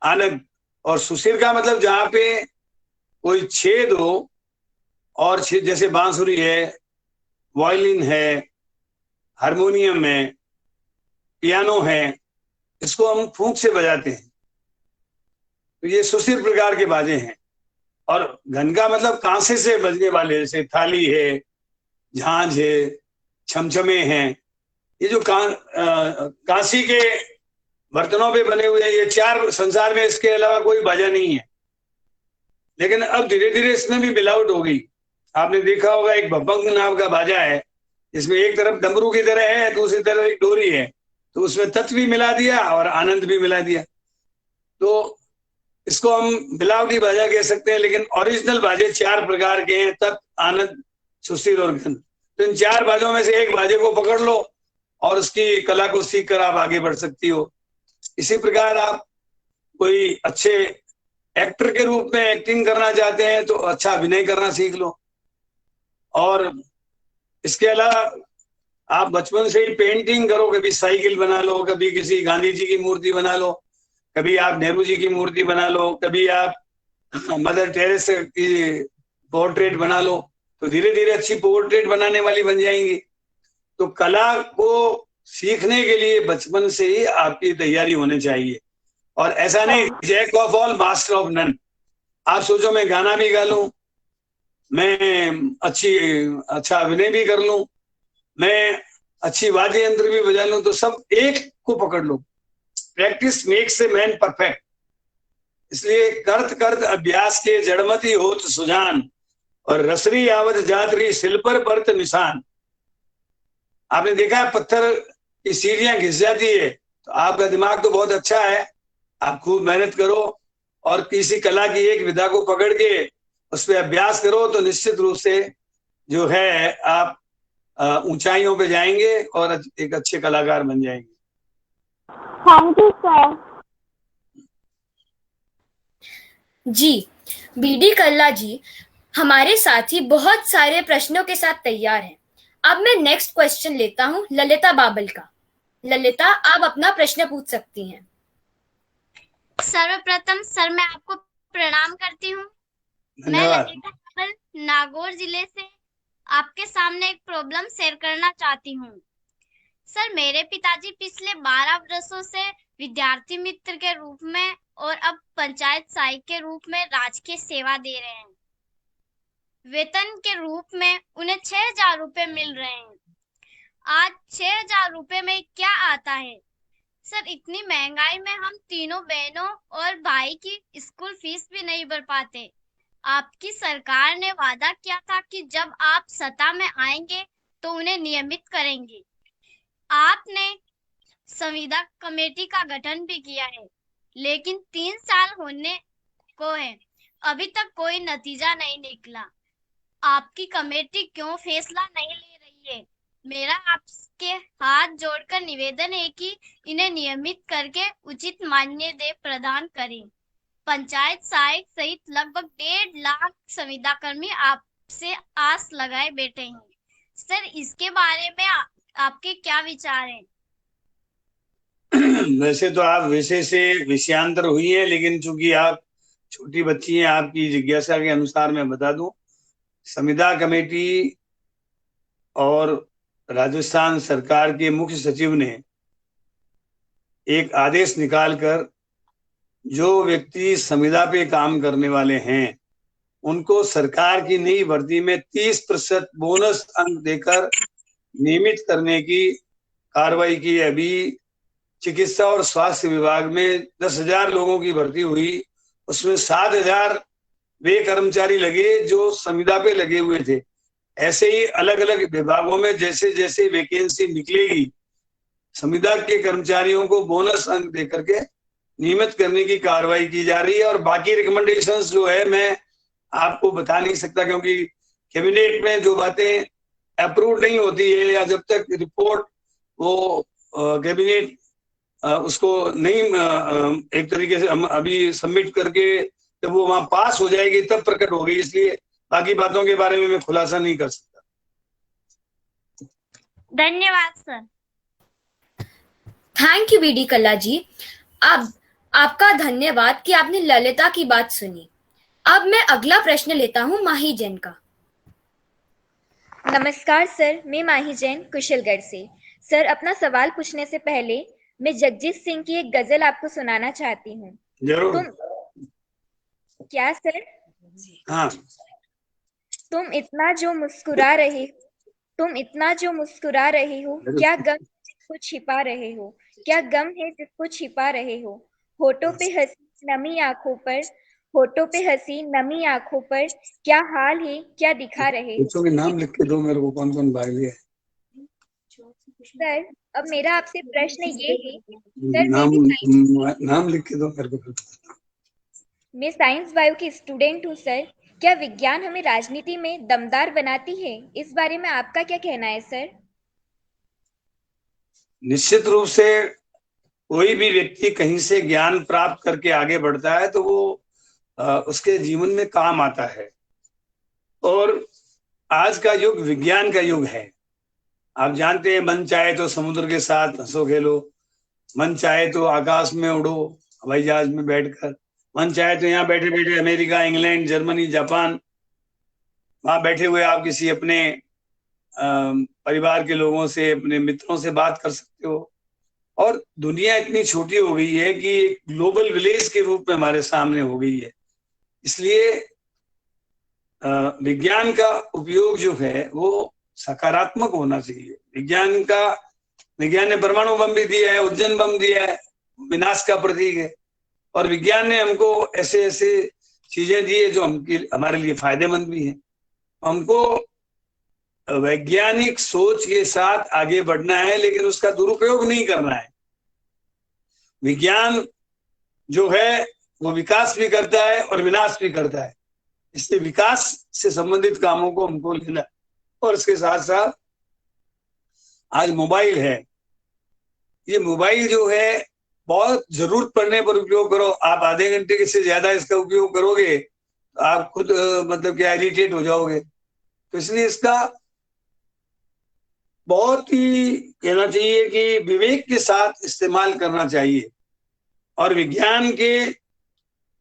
आनंद। और सुशील का मतलब जहाँ पे कोई छेद हो, और जैसे बांसुरी है, वायलिन है, हारमोनियम है, पियानो है, इसको हम फूंक से बजाते हैं, तो ये सुशील प्रकार के बाजे हैं। और घन का मतलब कांसे से बजने वाले, जैसे थाली है, झांझ है, छमछमे हैं, ये जो कांसी के बर्तनों पे बने हुए हैं, ये 4 संसार में, इसके अलावा कोई बाजा नहीं है। लेकिन अब धीरे धीरे इसमें भी मिलावट हो गई। आपने देखा होगा एक भभंग नाम का बाजा है, जिसमें एक तरफ डमरू की तरह है, दूसरी तरफ एक डोरी है, तो उसमें तत्व भी मिला दिया और आनंद भी मिला दिया। तो इसको हम मिलावटी बाजा कह सकते हैं, लेकिन ओरिजिनल बाजे 4 प्रकार के हैं, तत्व, आनंद, सुशील और घन। तो इन 4 बाजों में से एक बाजे को पकड़ लो और उसकी कला को सीख कर आप आगे बढ़ सकती हो। इसी प्रकार आप कोई अच्छे एक्टर के रूप में एक्टिंग करना चाहते हैं तो अच्छा अभिनय करना सीख लो। और इसके अलावा आप बचपन से ही पेंटिंग करो, कभी साइकिल बना लो, कभी किसी गांधी जी की मूर्ति बना लो, कभी आप नेहरू जी की मूर्ति बना लो, कभी आप मदर टेरेसा की पोर्ट्रेट बना लो, तो धीरे धीरे अच्छी पोर्ट्रेट बनाने वाली बन जाएंगी। तो कला को सीखने के लिए बचपन से ही आपकी तैयारी होनी चाहिए। और ऐसा नहीं jack of all master of none. आप सोचो मैं गाना भी गा लूं, मैं अच्छा अभिनय भी कर लूं, मैं अच्छी वाद्य यंत्र भी बजा लूं, तो सब एक को पकड़ लो। Practice makes a man perfect. इसलिए करत करत अभ्यास के जड़मती होत सुजान, और रसरी आवत जातरी सिल पर परत निशान। आपने देखा है पत्थर की सीढ़ियां घिस जाती है, तो आपका दिमाग तो बहुत अच्छा है, आप खूब मेहनत करो और किसी कला की एक विधा को पकड़ के उस पर अभ्यास करो, तो निश्चित रूप से जो है आप ऊंचाइयों पे जाएंगे और एक अच्छे कलाकार बन जाएंगे। Thank you sir. जी, बीडी कल्ला जी हमारे साथी बहुत सारे प्रश्नों के साथ तैयार हैं। अब मैं नेक्स्ट क्वेश्चन लेता हूं ललिता बाबल का। ललिता, आप अपना प्रश्न पूछ सकती हैं। सर्वप्रथम सर मैं आपको प्रणाम करती हूँ। मैं ललिता बाबल नागौर जिले से आपके सामने एक प्रॉब्लम शेयर करना चाहती हूँ। सर, मेरे पिताजी पिछले 12 वर्षों से विद्यार्थी मित्र के रूप में और अब पंचायत सहायक के रूप में राजकीय सेवा दे रहे हैं। वेतन के रूप में उन्हें 6,000 रुपए मिल रहे हैं। आज 6,000 रुपए में क्या आता है? सर, इतनी महंगाई में हम तीनों बहनों और भाई की स्कूल फीस भी नहीं भर पाते। आपकी सरकार ने वादा किया था कि जब आप सत्ता में आएंगे तो उन्हें नियमित करेंगे। आपने संविदा कमेटी का गठन भी किया है, लेकिन 3 साल होने को है, अभी तक कोई नतीजा नहीं निकला। आपकी कमेटी क्यों फैसला नहीं ले रही है? मेरा आपके हाथ जोड़कर निवेदन है कि इन्हें नियमित करके उचित मान्यता प्रदान करें। पंचायत सहायक सहित लगभग 1.5 लाख संविदा कर्मी आपसे आस लगाए बैठे हैं। सर, इसके बारे में आपके क्या विचार हैं? वैसे तो आप विषय से विषयांतर हुई है, लेकिन चूंकि आप छोटी बच्ची हैं, आपकी जिज्ञासा के अनुसार मैं बता दूं, संविदा कमेटी और राजस्थान सरकार के मुख्य सचिव ने एक आदेश निकालकर जो व्यक्ति संविदा पे काम करने वाले हैं उनको सरकार की नई भर्ती में 30% बोनस अंक देकर नियमित करने की कार्रवाई की। अभी चिकित्सा और स्वास्थ्य विभाग में 10,000 लोगों की भर्ती हुई, उसमें 7,000 वे कर्मचारी लगे जो संविदा पे लगे हुए थे। ऐसे ही अलग अलग विभागों में जैसे जैसे वैकेंसी निकलेगी, संविदा के कर्मचारियों को बोनस अंक देकर के नियमित करने की कार्रवाई की जा रही है। और बाकी रिकमेंडेशंस जो है मैं आपको बता नहीं सकता, क्योंकि कैबिनेट में जो बातें अप्रूव नहीं होती है या जब तक रिपोर्ट वो कैबिनेट उसको नहीं एक तरीके से हम अभी सबमिट करके जब वो वहां पास हो जाएगी तब प्रकट होगी, इसलिए बाकी बातों के बारे में मैं खुलासा नहीं कर सकता। धन्यवाद sir. Thank you BD Kalla जी। अब आपका धन्यवाद कि आपने ललिता की बात सुनी। अब मैं अगला प्रश्न लेता हूं माही जैन का। नमस्कार सर, मैं माही जैन कुशलगढ़ से। सर, अपना सवाल पूछने से पहले मैं जगजीत सिंह की एक गजल आपको सुनाना चाहती हूँ। जरूर। क्या सर? हाँ। तुम इतना जो मुस्कुरा रहे हो, तुम इतना जो मुस्कुरा रहे हो, क्या गम जिसको छिपा रहे हो, क्या गम है जिसको छिपा रहे हो। होठों पे हंसी नमी आंखों पर, होठों पे हंसी नमी आंखों पर, क्या हाल है क्या दिखा रहे हो। बच्चों के नाम लिख के दो मेरे को, कौन कौन भाग लिया। सर, अब मेरा आपसे प्रश्न ये है सर, नाम लिख के दो मेरे को। मैं साइंस बायो की स्टूडेंट हूँ सर। क्या विज्ञान हमें राजनीति में दमदार बनाती है? इस बारे में आपका क्या कहना है सर? निश्चित रूप से कोई भी व्यक्ति कहीं से ज्ञान प्राप्त करके आगे बढ़ता है तो वो उसके जीवन में काम आता है। और आज का युग विज्ञान का युग है। आप जानते हैं, मन चाहे तो समुद्र के साथ हंसो खेलो, मन चाहे तो आकाश में उड़ो हवाई जहाज में बैठकर, मन चाहे तो यहाँ बैठे बैठे अमेरिका, इंग्लैंड, जर्मनी, जापान, वहां बैठे हुए आप किसी अपने परिवार के लोगों से, अपने मित्रों से बात कर सकते हो। और दुनिया इतनी छोटी हो गई है कि एक ग्लोबल विलेज के रूप में हमारे सामने हो गई है। इसलिए विज्ञान का उपयोग जो है वो सकारात्मक होना चाहिए। विज्ञान ने परमाणु बम भी दिया है, उज्जैन बम दिया है, विनाश का प्रतीक है। और विज्ञान ने हमको ऐसे ऐसे चीजें दी है जो हमारे लिए फायदेमंद भी है। हमको वैज्ञानिक सोच के साथ आगे बढ़ना है, लेकिन उसका दुरुपयोग नहीं करना है। विज्ञान जो है वो विकास भी करता है और विनाश भी करता है, इसलिए विकास से संबंधित कामों को हमको लेना। और इसके साथ साथ आज मोबाइल है, ये मोबाइल जो है बहुत जरूरत पड़ने पर उपयोग करो। आप आधे घंटे से ज्यादा इसका उपयोग करोगे तो आप खुद मतलब क्या इरिटेट हो जाओगे। तो इसलिए इसका बहुत ही कहना चाहिए कि विवेक के साथ इस्तेमाल करना चाहिए। और विज्ञान के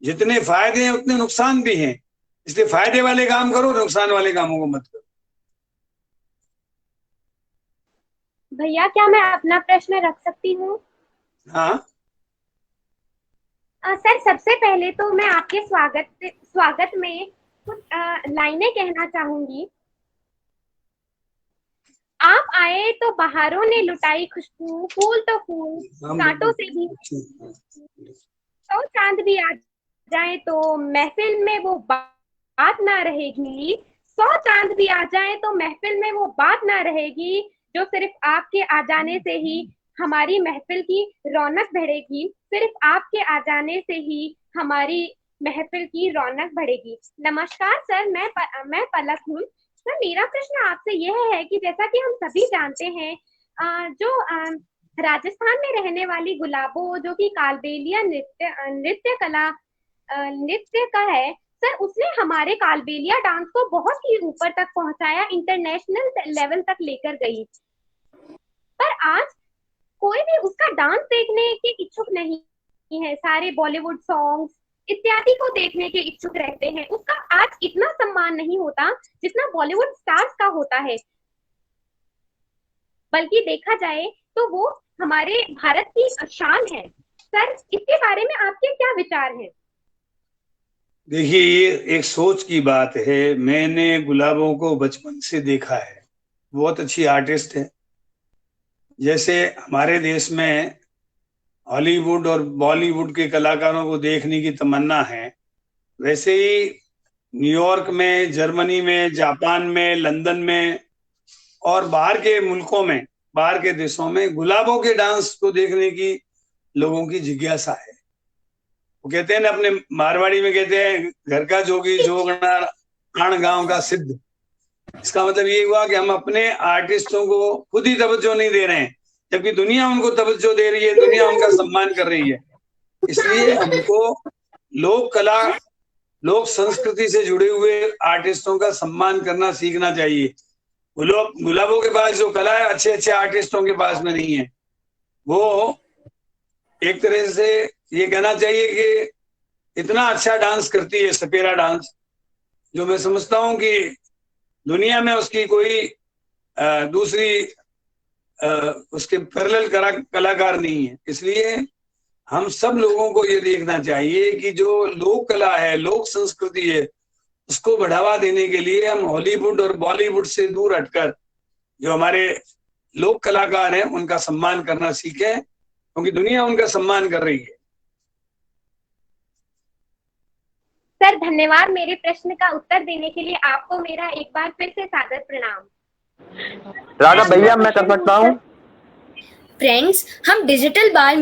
जितने फायदे हैं उतने नुकसान भी हैं, इसलिए फायदे वाले काम करो, नुकसान वाले कामों को मत करो। भैया, क्या मैं अपना प्रश्न रख सकती हूँ? हाँ सर, सबसे पहले तो मैं आपके स्वागत में कुछ लाइनें कहना चाहूंगी। आप आए तो बहारों ने लुटाई खुशबू, फूल तो फूल, कांटों से भी, तो चांद भी आ जाए तो महफिल में वो बात ना रहेगी, 100 चांद भी आ जाए तो महफिल में वो बात ना रहेगी, जो सिर्फ आपके आ जाने से ही हमारी महफिल की रौनक बढ़ेगी, सिर्फ आपके आ जाने से ही हमारी महफिल की रौनक बढ़ेगी। नमस्कार सर, मैं पलक हूँ। सर, मेरा प्रश्न आपसे यह है कि जैसा कि हम सभी जानते हैं, जो राजस्थान में रहने वाली गुलाबो, जो कि कालबेलिया नृत्य का है सर, उसने हमारे कालबेलिया डांस को बहुत ही ऊपर तक पहुंचाया, इंटरनेशनल लेवल तक लेकर गई। पर आज कोई भी उसका डांस देखने के इच्छुक नहीं है। सारे बॉलीवुड सॉन्ग्स इत्यादि को देखने के इच्छुक रहते हैं। उसका आज इतना सम्मान नहीं होता जितना बॉलीवुड स्टार्स का होता है। बल्कि देखा जाए तो वो हमारे भारत की शान है। सर, इसके बारे में आपके क्या विचार हैं? देखिए, ये एक सोच की बात है। मैंने गुलाबों को बचपन से देखा है, बहुत अच्छी आर्टिस्ट है। जैसे हमारे देश में हॉलीवुड और बॉलीवुड के कलाकारों को देखने की तमन्ना है, वैसे ही न्यूयॉर्क में, जर्मनी में, जापान में, लंदन में और बाहर के मुल्कों में, बाहर के देशों में गुलाबों के डांस को देखने की लोगों की जिज्ञासा है। वो कहते हैं ना, अपने मारवाड़ी में कहते हैं, घर का जोगी जोगना आण गांव का सिद्ध। इसका मतलब ये हुआ कि हम अपने आर्टिस्टों को खुद ही तवज्जो नहीं दे रहे हैं, जबकि दुनिया उनको तवज्जो दे रही है, दुनिया उनका सम्मान कर रही है। इसलिए हमको लोक कला लोक संस्कृति से जुड़े हुए आर्टिस्टों का सम्मान करना सीखना चाहिए। गुलाबों के पास जो कला है अच्छे अच्छे आर्टिस्टों के पास में नहीं है। वो एक तरह से ये कहना चाहिए कि इतना अच्छा डांस करती है सपेरा डांस, जो मैं समझता हूँ कि दुनिया में उसकी कोई दूसरी उसके पैरेलल कलाकार नहीं है। इसलिए हम सब लोगों को ये देखना चाहिए कि जो लोक कला है, लोक संस्कृति है, उसको बढ़ावा देने के लिए हम हॉलीवुड और बॉलीवुड से दूर हटकर जो हमारे लोक कलाकार हैं उनका सम्मान करना सीखें, क्योंकि दुनिया उनका सम्मान कर रही है। सर धन्यवाद मेरे प्रश्न का उत्तर देने के लिए। आपको मेरा एक बार फिर से सादर प्रणाम। राघव भैया मैं कर सकता हूँ? फ्रेंड्स, हम डिजिटल बाल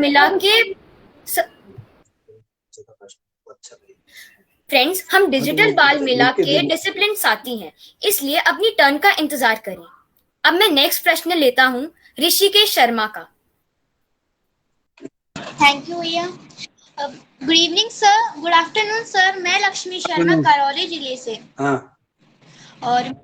मेला के डिसिप्लिन साथी हैं, इसलिए अपनी टर्न का इंतजार करें। अब मैं नेक्स्ट प्रश्न लेता हूँ ऋषिकेश शर्मा का। थैंक यू भैया। Good evening sir, good afternoon sir. मैं लक्ष्मी शर्मा करौली जिले से। और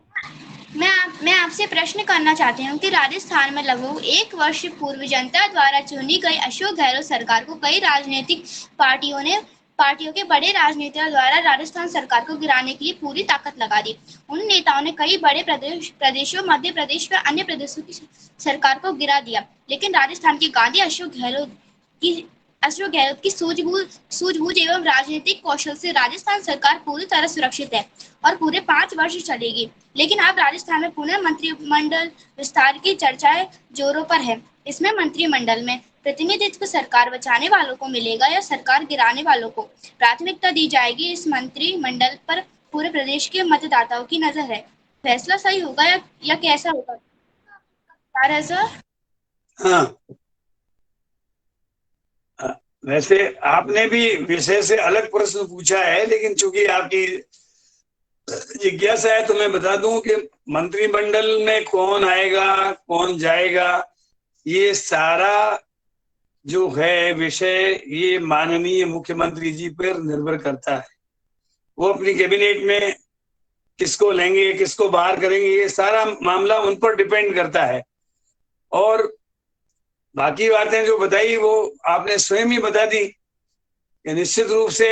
मैं आपसे प्रश्न करना चाहती हूँ कि राजस्थान में लगभग 1 वर्ष पूर्व जनता द्वारा चुनी गई अशोक गहलोत सरकार को कई राजनीतिक पार्टियों के बड़े राजनेताओं द्वारा राजस्थान सरकार को गिराने के लिए पूरी ताकत लगा दी। उन नेताओं ने कई बड़े प्रदेशों, मध्य प्रदेश व अन्य प्रदेशों की सरकार को गिरा दिया, लेकिन राजस्थान के गांधी अशोक गहलोत की सूझबूझ एवं राजनीतिक कौशल से राजस्थान सरकार पूरी तरह सुरक्षित है और पूरे 5 वर्ष चलेगी। लेकिन अब राजस्थान में पुनः मंत्रिमंडल विस्तार की चर्चाएं जोरों पर है। इसमें मंत्रिमंडल में प्रतिनिधित्व सरकार बचाने वालों को मिलेगा या सरकार गिराने वालों को प्राथमिकता दी जाएगी? इस मंत्रिमंडल पर पूरे प्रदेश के मतदाताओं की नजर है। फैसला सही होगा या कैसा होगा सर? हाँ, वैसे आपने भी विषय से अलग प्रश्न पूछा है, लेकिन चूंकि आपकी जिज्ञासा है तो मैं बता दूं कि मंत्रिमंडल में कौन आएगा कौन जाएगा, ये सारा जो है विषय ये माननीय मुख्यमंत्री जी पर निर्भर करता है। वो अपनी कैबिनेट में किसको लेंगे किसको बाहर करेंगे, ये सारा मामला उन पर डिपेंड करता है। और बाकी बातें जो बताई वो आपने स्वयं ही बता दी कि निश्चित रूप से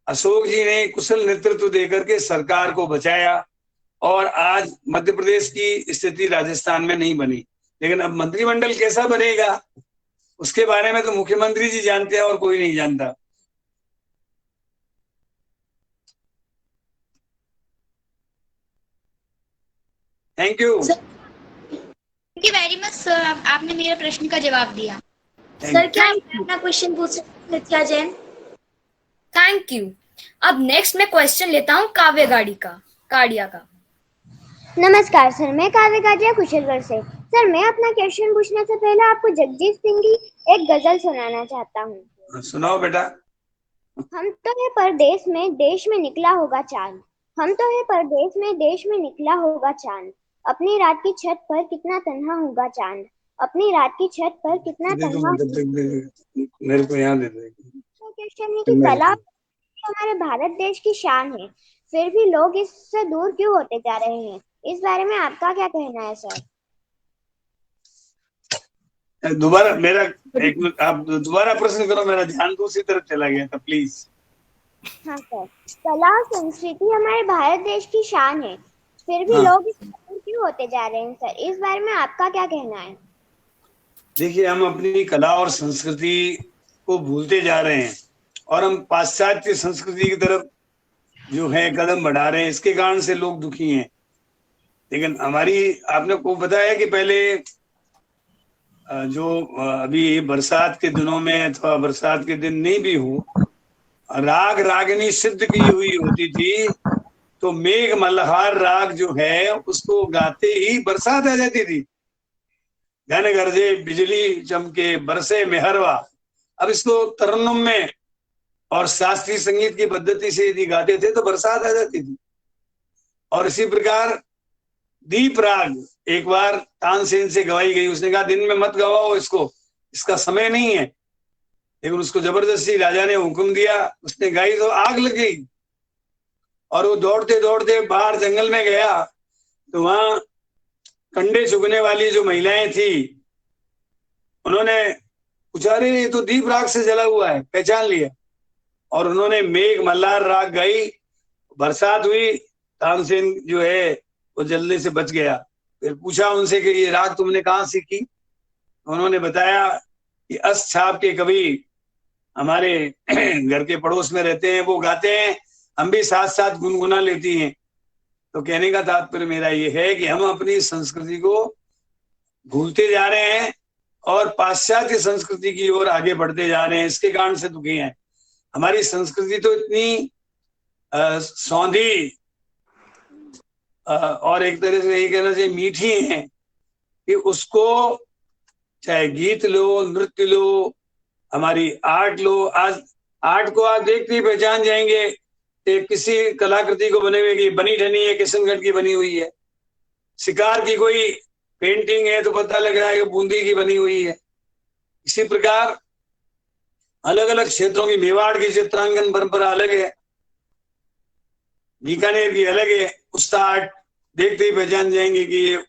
अशोक जी ने कुशल नेतृत्व देकर के सरकार को बचाया और आज मध्य प्रदेश की स्थिति राजस्थान में नहीं बनी। लेकिन अब मंत्रिमंडल कैसा बनेगा उसके बारे में तो मुख्यमंत्री जी जानते हैं और कोई नहीं जानता। Thank you. Thank you very much sir, आपने मेरे प्रश्न का जवाब दिया। सर क्या अपना क्वेश्चन पूछ सकते हैं नित्या जैन? Thank you. अब नेक्स्ट मैं क्वेश्चन लेता हूँ काव्य काड़िया का। नमस्कार सर, मैं काव्य काड़िया कुशलगढ़ से। सर मैं अपना क्वेश्चन पूछने से पहले आपको जगजीत सिंह की एक गजल सुनाना चाहता हूँ। सुनाओ बेटा। हम तो है परदेश में देश में निकला होगा चांद, हम तो है परदेश में देश में निकला होगा चांद, अपनी रात की छत पर कितना तन्हा होगा चांद, अपनी रात की छत पर कितना तन्हा। मेरे को यहाँ दे दे। क्वेश्चन है कि कला हमारे भारत देश की शान है, फिर भी लोग इससे दूर क्यों होते जा रहे हैं? इस बारे में आपका क्या कहना है सर? दोबारा मेरा आप दोबारा प्रश्न करो, मेरा ध्यान दूसरी तरफ चला गया था, प्लीज। हाँ सर, कला और संस्कृति हमारे भारत देश की शान है, फिर भी लोग इससे दूर क्यों होते जा रहे हैं सर? इस बारे में आपका क्या कहना है? देखिए, हम अपनी कला और संस्कृति को भूलते जा रहे हैं और हम पाश्चात्य संस्कृति की तरफ जो है कदम बढ़ा रहे हैं, इसके कारण से लोग दुखी हैं। लेकिन हमारी आपने को बताया कि पहले जो अभी बरसात के दिनों में अथवा बरसात के दिन नहीं भी हो, राग रागिनी सिद्ध की हुई होती थी, तो मेघ मल्हार राग जो है उसको गाते ही बरसात आ जाती थी। घन गरजे बिजली चमके बरसे मेहरवा। अब इसको तरन्नुम में और शास्त्रीय संगीत की पद्धति से यदि गाते थे तो बरसात आ जाती थी। और इसी प्रकार दीप राग एक बार तानसेन से गवाई गई, उसने कहा दिन में मत गवाओ इसको, इसका समय नहीं है, लेकिन उसको जबरदस्ती राजा ने हुक्म दिया, उसने गाई तो आग लग गई। और वो दौड़ते दौड़ते बाहर जंगल में गया तो वहां कंडे चुगने वाली जो महिलाएं थी उन्होंने पूछा, अरे ये तो दीप राग से जला हुआ है, पहचान लिया। और उन्होंने मेघ मल्हार राग गाई, बरसात हुई, तानसेन जो है वो जलने से बच गया। फिर पूछा उनसे कि ये राग तुमने कहाँ सीखी? उन्होंने बताया कि अस छाप के कवि हमारे घर के पड़ोस में रहते हैं, वो गाते हैं, हम भी साथ साथ गुनगुना लेती हैं। तो कहने का तात्पर्य मेरा ये है कि हम अपनी संस्कृति को भूलते जा रहे हैं और पाश्चात्य संस्कृति की ओर आगे बढ़ते जा रहे हैं। इसके कारण से दुखी हैं। हमारी संस्कृति तो इतनी सौंधी और एक तरह से ये कहना चाहिए मीठी है कि उसको चाहे गीत लो, नृत्य लो, हमारी आर्ट लो। आज आर्ट को आप देखते ही पहचान जाएंगे कि किसी कलाकृति को बने हुए की बनी ठनी है, किशनगढ़ की बनी हुई है। शिकार की कोई पेंटिंग है तो पता लग रहा है कि बूंदी की बनी हुई है। इसी प्रकार अलग अलग क्षेत्रों की, मेवाड़ की चित्रांकन परंपरा अलग है, बीकानेर की अलग है। उस्ता आर्ट देखते ही पहचान जाएंगे कि ये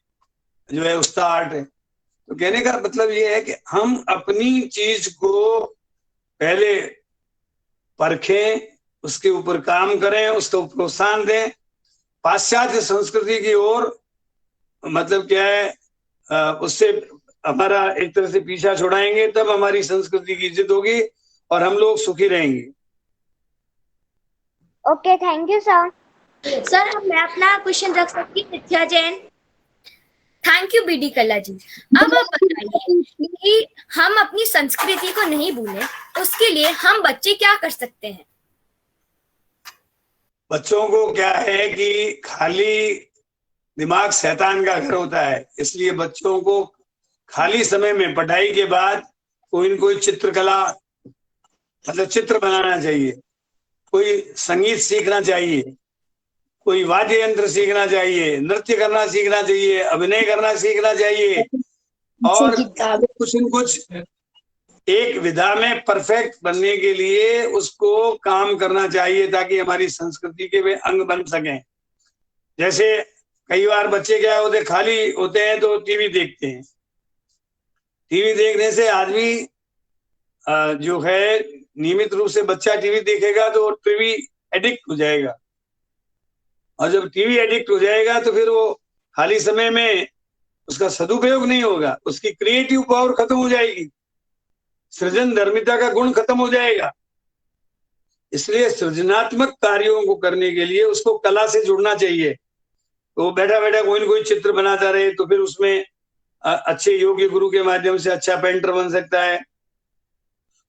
जो है उस्ता आर्ट है। तो कहने का मतलब ये है कि हम अपनी चीज को पहले परखें, उसके ऊपर काम करें, उसको प्रोत्साहन दें। पाश्चात्य संस्कृति की ओर मतलब क्या है, उससे हमारा एक तरह से पीछा छुड़ाएंगे, तब हमारी संस्कृति की इज्जत होगी और हम लोग सुखी रहेंगे। Okay, thank you sir. Sir मैं अपना क्वेश्चन रख सकती हूँ? नित्या Jain. Thank you BD Kalla जी। अब आप बताइए कि हम अपनी संस्कृति को नहीं भूलें, उसके लिए हम बच्चे क्या कर सकते हैं? बच्चों को क्या है कि खाली दिमाग शैतान का घर होता है, इसलिए बच्चों को खाली समय में पढ़ाई के बाद कोई न कोई चित्रकला मतलब चित्र बनाना चाहिए, कोई संगीत सीखना चाहिए, कोई वाद्य यंत्र सीखना चाहिए, नृत्य करना सीखना चाहिए, अभिनय करना सीखना चाहिए और कुछ न कुछ एक विधा में परफेक्ट बनने के लिए उसको काम करना चाहिए ताकि हमारी संस्कृति के वे अंग बन सकें। जैसे कई बार बच्चे क्या होते, खाली होते हैं तो टीवी देखते हैं। टीवी देखने से आदमी जो है नियमित रूप से बच्चा टीवी देखेगा तो टीवी एडिक्ट हो जाएगा, और जब टीवी एडिक्ट हो जाएगा तो फिर वो खाली समय में उसका सदुपयोग नहीं होगा, उसकी क्रिएटिव पावर खत्म हो जाएगी, सृजन धर्मिता का गुण खत्म हो जाएगा। इसलिए सृजनात्मक कार्यों को करने के लिए उसको कला से जुड़ना चाहिए। तो बैठा बैठा कोई न कोई चित्र बनाता रहे तो फिर उसमें अच्छे योग्य गुरु के माध्यम से अच्छा पेंटर बन सकता है।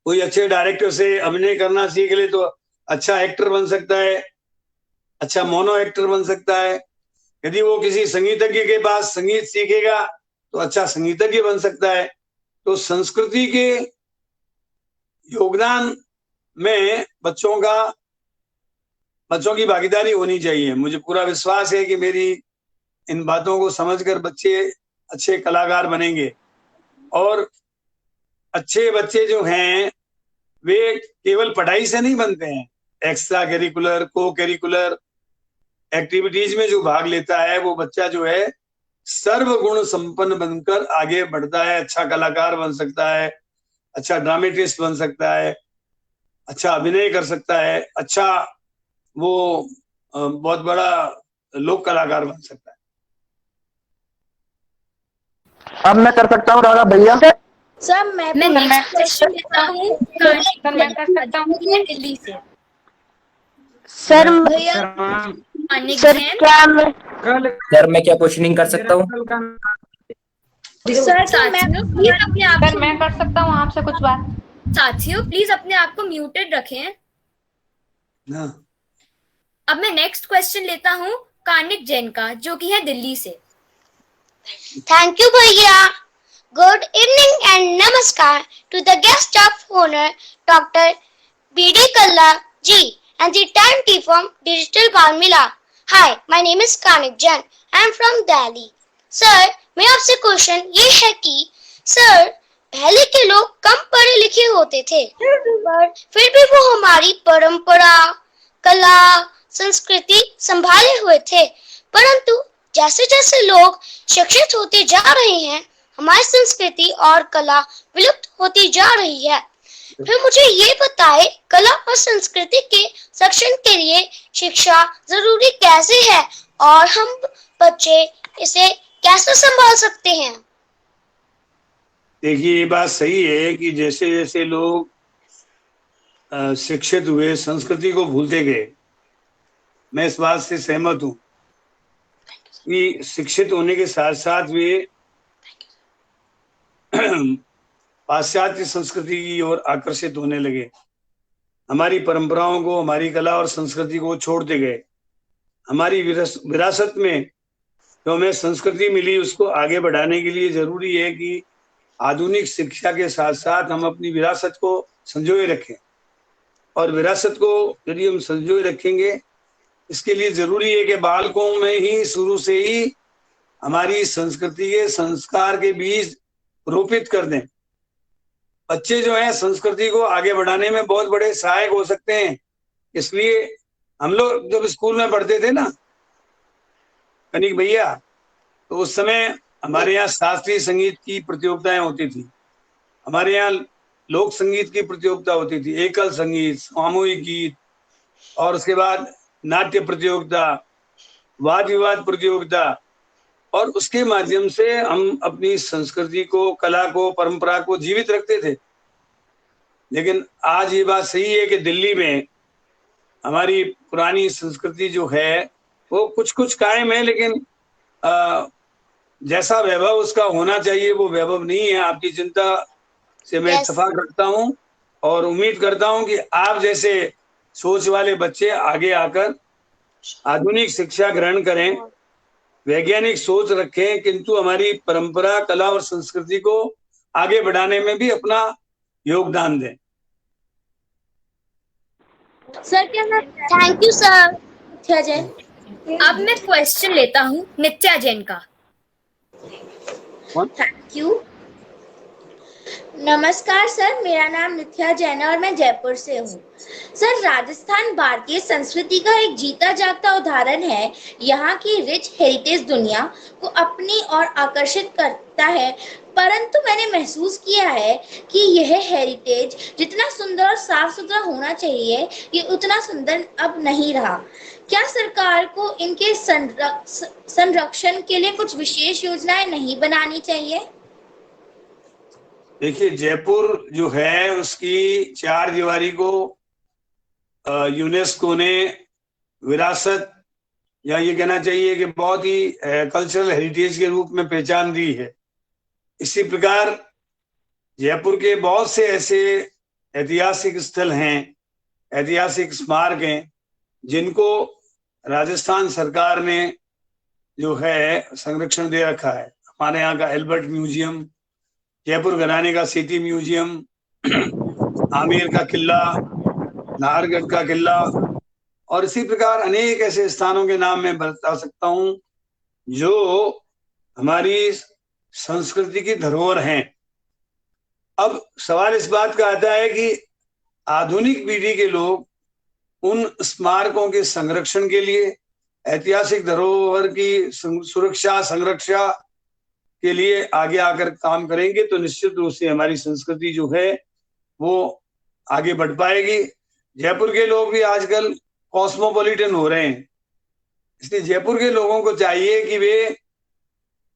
कोई अच्छे डायरेक्टर से अभिनय करना सीख ले तो अच्छा एक्टर बन सकता है, अच्छा मोनो एक्टर बन सकता है। यदि वो किसी संगीतज्ञ के पास संगीत सीखेगा तो अच्छा संगीतज्ञ बन सकता है। तो संस्कृति के योगदान में बच्चों की भागीदारी होनी चाहिए। मुझे पूरा विश्वास है कि मेरी इन बातों को समझकर बच्चे अच्छे कलाकार बनेंगे। और अच्छे बच्चे जो हैं वे केवल पढ़ाई से नहीं बनते हैं, एक्स्ट्रा करिकुलर, को करिकुलर एक्टिविटीज में जो भाग लेता है वो बच्चा जो है सर्वगुण संपन्न बनकर आगे बढ़ता है। अच्छा कलाकार बन सकता है, अच्छा ड्रामेटिस्ट बन सकता है, अच्छा अभिनय कर सकता है, अच्छा वो बहुत बड़ा लोक कलाकार बन सकता है। अब मैं कर सकता हूँ राधा भैया? सर मैं नेक्स्ट क्वेश्चन लेता हूँ दिल्ली से। सर सर मैं क्या क्वेश्चनिंग कर सकता हूँ? सर मैं कर सकता हूँ आपसे कुछ बात। साथियों प्लीज अपने आप को म्यूटेड रखें। अब मैं नेक्स्ट क्वेश्चन लेता हूँ कार्निक जैन का, जो कि है दिल्ली से। थैंक यू भैया। Good evening and namaskar to the guest of honour doctor B D Kalla ji and the entire team from Digital Bal Mela. Hi, my name is Karnik Jain. I am from Delhi. Sir, मेरा आपसे question ये है कि sir पहले के लोग कम पढ़े लिखे होते थे, पर फिर भी वो हमारी परंपरा, कला, संस्कृति संभाले हुए थे, परंतु जैसे जैसे लोग शिक्षित होते जा रहे हैं, हमारी संस्कृति और कला विलुप्त होती जा रही है। फिर मुझे ये बताए, कला और संस्कृति के संरक्षण के लिए शिक्षा जरूरी कैसे है और हम बच्चे इसे कैसे संभाल सकते हैं? देखिए, ये बात सही है कि जैसे जैसे लोग शिक्षित हुए, संस्कृति को भूलते गए। मैं इस बात से सहमत हूँ कि शिक्षित होने के साथ साथ वे पाश्चात्य संस्कृति की ओर आकर्षित होने लगे। हमारी परंपराओं को, हमारी कला और संस्कृति को छोड़ते गए। हमारी विरासत में जो हमें संस्कृति मिली, उसको आगे बढ़ाने के लिए जरूरी है कि आधुनिक शिक्षा के साथ साथ हम अपनी विरासत को संजोए रखें। और विरासत को यदि हम संजोए रखेंगे, इसके लिए जरूरी है कि बालकों में ही शुरू से ही हमारी संस्कृति के संस्कार के बीज रोपित कर दें। बच्चे जो हैं संस्कृति को आगे बढ़ाने में बहुत बड़े सहायक हो सकते हैं। इसलिए हम लोग जब स्कूल में पढ़ते थे ना कनिक भैया, तो उस समय हमारे यहाँ शास्त्रीय संगीत की प्रतियोगिताएं होती थी, हमारे यहाँ लोक संगीत की प्रतियोगिता होती थी, एकल संगीत, सामूहिक गीत, और उसके बाद नाट्य प्रतियोगिता, वाद विवाद प्रतियोगिता। और उसके माध्यम से हम अपनी संस्कृति को, कला को, परंपरा को जीवित रखते थे। लेकिन आज ये बात सही है कि दिल्ली में हमारी पुरानी संस्कृति जो है वो कुछ कुछ कायम है, लेकिन जैसा वैभव उसका होना चाहिए वो वैभव नहीं है। आपकी चिंता से मैं इत्तेफाक रखता हूँ और उम्मीद करता हूँ कि आप जैसे सोच वाले बच्चे आगे आकर आधुनिक शिक्षा ग्रहण करें, वैज्ञानिक सोच रखें, किंतु हमारी परंपरा, कला और संस्कृति को आगे बढ़ाने में भी अपना योगदान दें। सर क्या मैं थैंक यू सर। नित्या जैन। अब मैं क्वेश्चन लेता हूँ नित्या जैन का। Thank you. नमस्कार सर, मेरा नाम नित्या जैन है और मैं जयपुर से हूँ। सर, राजस्थान भारतीय संस्कृति का एक जीता जागता उदाहरण है। यहाँ की रिच हेरिटेज दुनिया को अपनी ओर आकर्षित करता है, परंतु मैंने महसूस किया है कि यह हेरिटेज जितना सुंदर और साफ सुथरा होना चाहिए, ये उतना सुंदर अब नहीं रहा। क्या सरकार को इनके संरक्षण के लिए कुछ विशेष योजनाएं नहीं बनानी चाहिए? देखिए, जयपुर जो है उसकी चार दीवारी को यूनेस्को ने विरासत, या ये कहना चाहिए कि बहुत ही कल्चरल हेरिटेज के रूप में पहचान दी है। इसी प्रकार जयपुर के बहुत से ऐसे ऐतिहासिक स्थल हैं, ऐतिहासिक स्मारक हैं, जिनको राजस्थान सरकार ने जो है संरक्षण दे रखा है। हमारे यहाँ का एल्बर्ट म्यूजियम, जयपुर घराने का सिटी म्यूजियम, आमेर का किला, नाहरगढ़ का किला, और इसी प्रकार अनेक ऐसे स्थानों के नाम मैं बता सकता हूं जो हमारी संस्कृति की धरोहर हैं। अब सवाल इस बात का आता है कि आधुनिक पीढ़ी के लोग उन स्मारकों के संरक्षण के लिए, ऐतिहासिक धरोहर की सुरक्षा, संरक्षा के लिए आगे आकर काम करेंगे तो निश्चित रूप से हमारी संस्कृति जो है वो आगे बढ़ पाएगी। जयपुर के लोग भी आजकल कॉस्मोपॉलिटन हो रहे हैं, इसलिए जयपुर के लोगों को चाहिए कि वे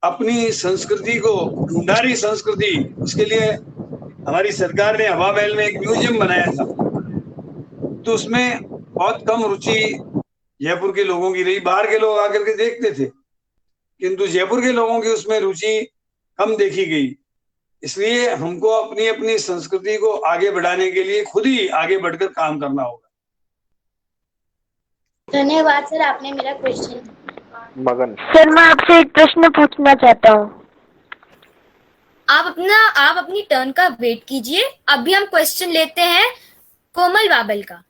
अपनी संस्कृति को, ढूंढारी संस्कृति, उसके लिए हमारी सरकार ने हवा महल में एक म्यूजियम बनाया था, तो उसमें बहुत कम रुचि जयपुर के लोगों की रही। बाहर के लोग आकर के देखते थे, किंतु जयपुर के लोगों की उसमें रुचि कम देखी गई। इसलिए हमको अपनी अपनी संस्कृति को आगे बढ़ाने के लिए खुद ही आगे बढ़कर काम करना होगा। धन्यवाद सर, आपने मेरा क्वेश्चन। मगन सर, मैं आपसे एक प्रश्न पूछना चाहता हूँ। आप अपनी टर्न का वेट कीजिए। अभी हम क्वेश्चन लेते हैं कोमल बाबल का।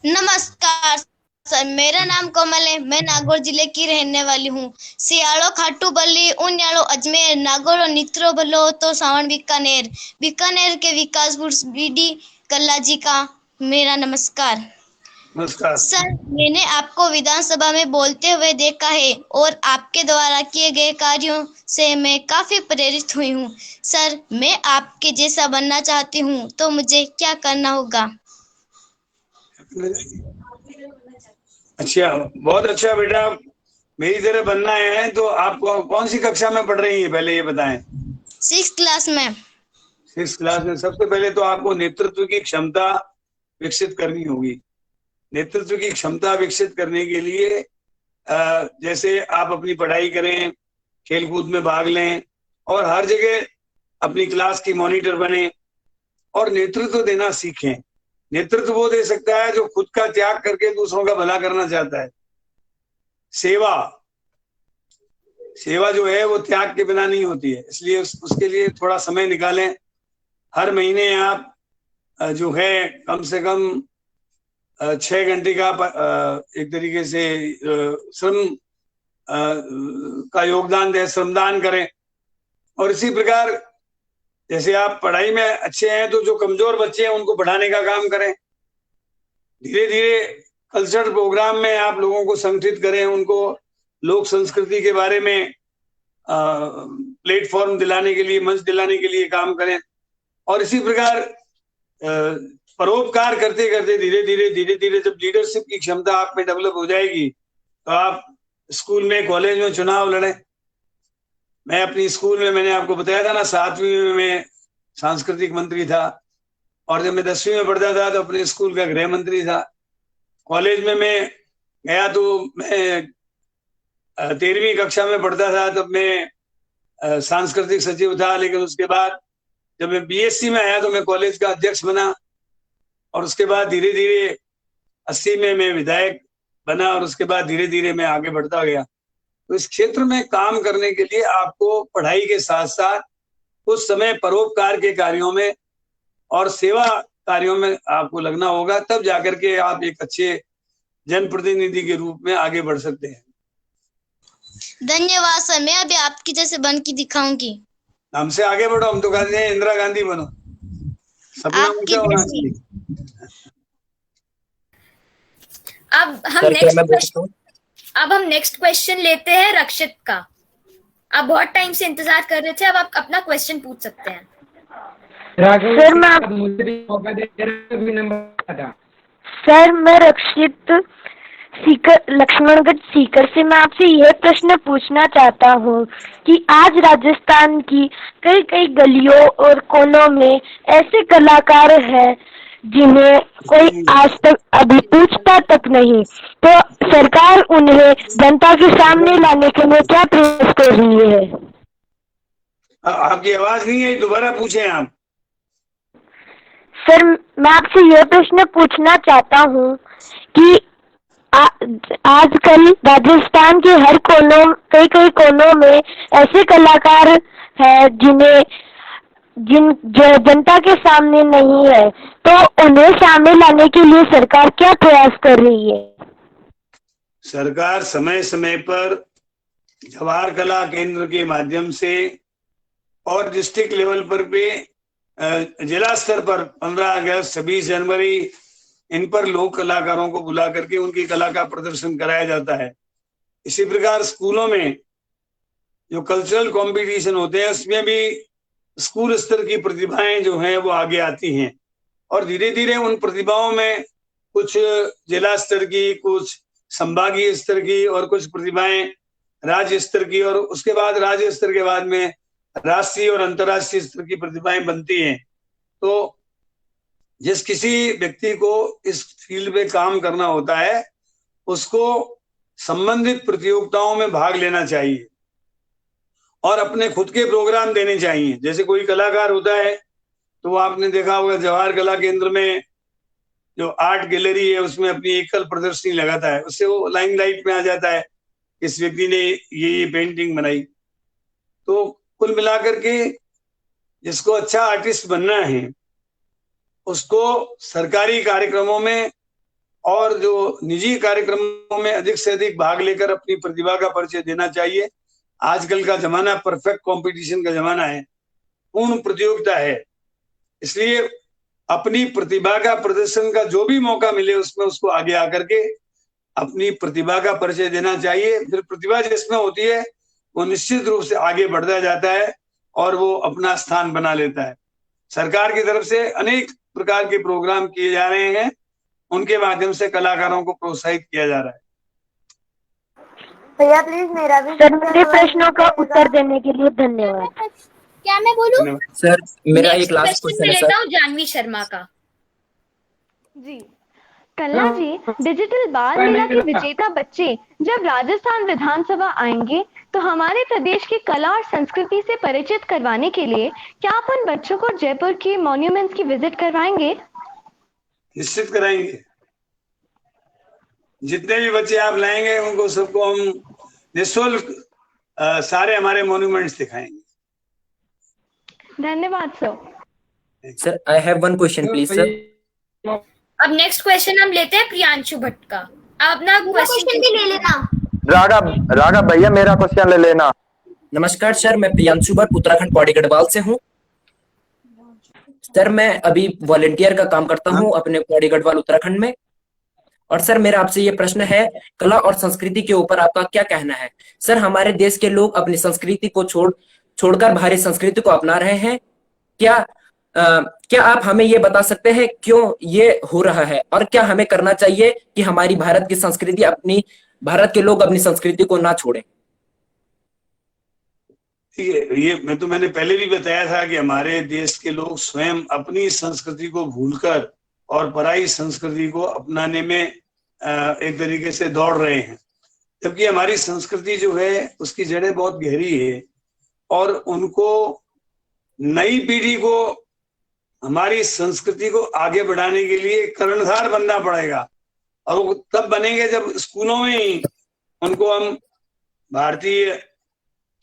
नमस्कार सर, मेरा नाम कोमल है। मैं नागौर जिले की रहने वाली हूँ। सियाड़ो, खाटू बल्ली, उन्याड़ो, अजमेर, नागौर और नित्रो बलो तो सावन बीकानेर। बीकानेर के विकासपुर बीडी कल्ला जी का मेरा नमस्कार। नमस्कार सर, मैंने आपको विधानसभा में बोलते हुए देखा है और आपके द्वारा किए गए कार्यों से मैं काफी प्रेरित हुई हूँ। सर, मैं आपके जैसा बनना चाहती हूँ, तो मुझे क्या करना होगा? अच्छा, बहुत अच्छा बेटा, मेरी तरह बनना है तो आप कौन सी कक्षा में पढ़ रही हैं, पहले ये बताएं। 6th क्लास में। 6th क्लास में। सबसे पहले तो आपको नेतृत्व की क्षमता विकसित करनी होगी। नेतृत्व की क्षमता विकसित करने के लिए जैसे आप अपनी पढ़ाई करें, खेलकूद में भाग लें और हर जगह अपनी क्लास की मॉनिटर बने और नेतृत्व देना सीखें। नेतृत्व वो दे सकता है जो खुद का त्याग करके दूसरों का भला करना चाहता है। सेवा जो है वो त्याग के बिना नहीं होती है, इसलिए उसके लिए थोड़ा समय निकालें। हर महीने आप जो है कम से कम 6 घंटे का एक तरीके से श्रम का योगदान दें, श्रमदान करें। और इसी प्रकार जैसे आप पढ़ाई में अच्छे हैं तो जो कमजोर बच्चे हैं उनको पढ़ाने का काम करें। धीरे धीरे कल्चरल प्रोग्राम में आप लोगों को संगठित करें, उनको लोक संस्कृति के बारे में प्लेटफॉर्म दिलाने के लिए, मंच दिलाने के लिए काम करें। और इसी प्रकार परोपकार करते करते धीरे धीरे जब लीडरशिप की क्षमता आप में डेवलप हो जाएगी तो आप स्कूल में, कॉलेज में चुनाव लड़ें। मैं अपनी स्कूल में, मैंने आपको बताया था ना, 7वीं में मैं सांस्कृतिक मंत्री था और जब मैं 10वीं में पढ़ता था तो अपने स्कूल का गृह मंत्री था। कॉलेज में मैं गया तो मैं 13वीं कक्षा में पढ़ता था, तब मैं सांस्कृतिक सचिव था। लेकिन उसके बाद जब मैं बीएससी में आया तो मैं कॉलेज का अध्यक्ष बना और उसके बाद धीरे धीरे 80 में मैं विधायक बना और उसके बाद धीरे धीरे मैं आगे बढ़ता गया। तो इस क्षेत्र में काम करने के लिए आपको पढ़ाई के साथ साथ कुछ समय परोपकार के कार्यों में और सेवा कार्यों में आपको लगना होगा, तब जाकर के आप एक अच्छे जनप्रतिनिधि के रूप में आगे बढ़ सकते हैं। धन्यवाद सर, मैं अभी आपकी जैसे बन के दिखाऊंगी। हमसे आगे बढ़ो, हम तो कहते हैं इंदिरा गांधी बनो, सपना ऊंचा होना चाहिए। अब हम नेक्स्ट क्वेश्चन लेते हैं रक्षित का। आप बहुत टाइम से इंतजार कर रहे थे, अब आप अपना क्वेश्चन पूछ सकते हैं। सर मैं रक्षित लक्ष्मणगढ़ सीकर से मैं आपसे यह प्रश्न पूछना चाहता हूँ कि आज राजस्थान की कई कई गलियों और कोनों में ऐसे कलाकार हैं जिन्हें कोई आज तक अभी पूछता तक नहीं, तो सरकार उन्हें जनता के सामने लाने के लिए क्या प्रयास कर रही है? आपकी आवाज नहीं है, दोबारा पूछें आप। सर मैं आपसे यह प्रश्न पूछना चाहता हूँ कि आजकल राजस्थान के हर कोनों, कई कई कोनों में ऐसे कलाकार हैं जो जनता के सामने नहीं है, तो उन्हें सामने लाने के लिए सरकार क्या प्रयास कर रही है? सरकार समय समय पर जवाहर कला केंद्र के माध्यम से और डिस्ट्रिक्ट लेवल पर भी जिला स्तर पर 15 अगस्त 26 जनवरी इन पर लोक कलाकारों को बुला करके उनकी कला का प्रदर्शन कराया जाता है। इसी प्रकार स्कूलों में जो कल्चरल कंपटीशन होते हैं उसमें भी स्कूल स्तर की प्रतिभाएं जो हैं वो आगे आती हैं और धीरे धीरे उन प्रतिभाओं में कुछ जिला स्तर की, कुछ संभागीय स्तर की और कुछ प्रतिभाएं राज्य स्तर की, और उसके बाद राज्य स्तर के बाद में राष्ट्रीय और अंतर्राष्ट्रीय स्तर की प्रतिभाएं बनती हैं। तो जिस किसी व्यक्ति को इस फील्ड में काम करना होता है उसको संबंधित प्रतियोगिताओं में भाग लेना चाहिए और अपने खुद के प्रोग्राम देने चाहिए। जैसे कोई कलाकार होता है तो आपने देखा होगा जवाहर कला केंद्र में जो आर्ट गैलरी है उसमें अपनी एकल प्रदर्शनी लगाता है, उससे वो लाइमलाइट में आ जाता है, इस व्यक्ति ने ये पेंटिंग बनाई। तो कुल मिलाकर के जिसको अच्छा आर्टिस्ट बनना है उसको सरकारी कार्यक्रमों में और जो निजी कार्यक्रमों में अधिक से अधिक भाग लेकर अपनी प्रतिभा का परिचय देना चाहिए। आजकल का जमाना परफेक्ट कंपटीशन का जमाना है, पूर्ण प्रतियोगिता है, इसलिए अपनी प्रतिभा का प्रदर्शन का जो भी मौका मिले उसमें उसको आगे आकर के अपनी प्रतिभा का परिचय देना चाहिए। फिर प्रतिभा जिसमें होती है वो निश्चित रूप से आगे बढ़ता जाता है और वो अपना स्थान बना लेता है। सरकार की तरफ से अनेक प्रकार के प्रोग्राम किए जा रहे हैं, उनके माध्यम से कलाकारों को प्रोत्साहित किया जा रहा है। भैया प्लीज मेरा भी सर, मेरे प्रश्नों का उत्तर देने के लिए धन्यवाद। क्या मैं बोलूं? सर मेरा एक नेक्स्ट लास्ट क्वेश्चन क्वेश्चन मैं है लेता सर। हूँ जानवी शर्मा का। जी, कल्ला जी, डिजिटल बाल मेला के विजेता बच्चे जब राजस्थान विधानसभा आएंगे तो हमारे प्रदेश की कला और संस्कृति से परिचित करवाने के लिए क्या आप उन बच्चों को जयपुर के मॉन्यूमेंट्स की विजिट करवाएंगे? निश्चित कराएंगे। जितने भी बच्चे आप लाएंगे उनको सबको हम निःशुल्क सारे हमारे मॉन्यूमेंट्स दिखाएंगे। धन्यवाद sir. Sir I have one question please sir. अब नेक्स्ट क्वेश्चन हम लेते हैं प्रियांशु भट्ट का। आप अपना क्वेश्चन भी ले लेना। राघव भैया मेरा क्वेश्चन ले लेना। नमस्कार सर, मैं प्रियांशु भट्ट उत्तराखंड पौड़ी गढ़वाल से हूँ। सर मैं अभी वॉलेंटियर का काम करता हूँ अपने पौड़ी गढ़वाल उत्तराखंड में। और सर मेरा आपसे ये प्रश्न है, कला और संस्कृति के ऊपर आपका क्या कहना है? सर हमारे देश के लोग अपनी संस्कृति को छोड़कर बाहरी संस्कृति को अपना रहे हैं। क्या आप हमें ये बता सकते हैं क्यों ये हो रहा है और क्या हमें करना चाहिए कि हमारी भारत की संस्कृति भारत के लोग अपनी संस्कृति को ना छोड़ें? ठीक है, ये मैंने पहले भी बताया था कि हमारे देश के लोग स्वयं अपनी संस्कृति को भूलकर और पराई संस्कृति को अपनाने में एक तरीके से दौड़ रहे हैं, जबकि हमारी संस्कृति जो है उसकी जड़ें बहुत गहरी है और उनको नई पीढ़ी को हमारी संस्कृति को आगे बढ़ाने के लिए कर्णधार बनना पड़ेगा। और वो तब बनेंगे जब स्कूलों में ही उनको हम भारतीय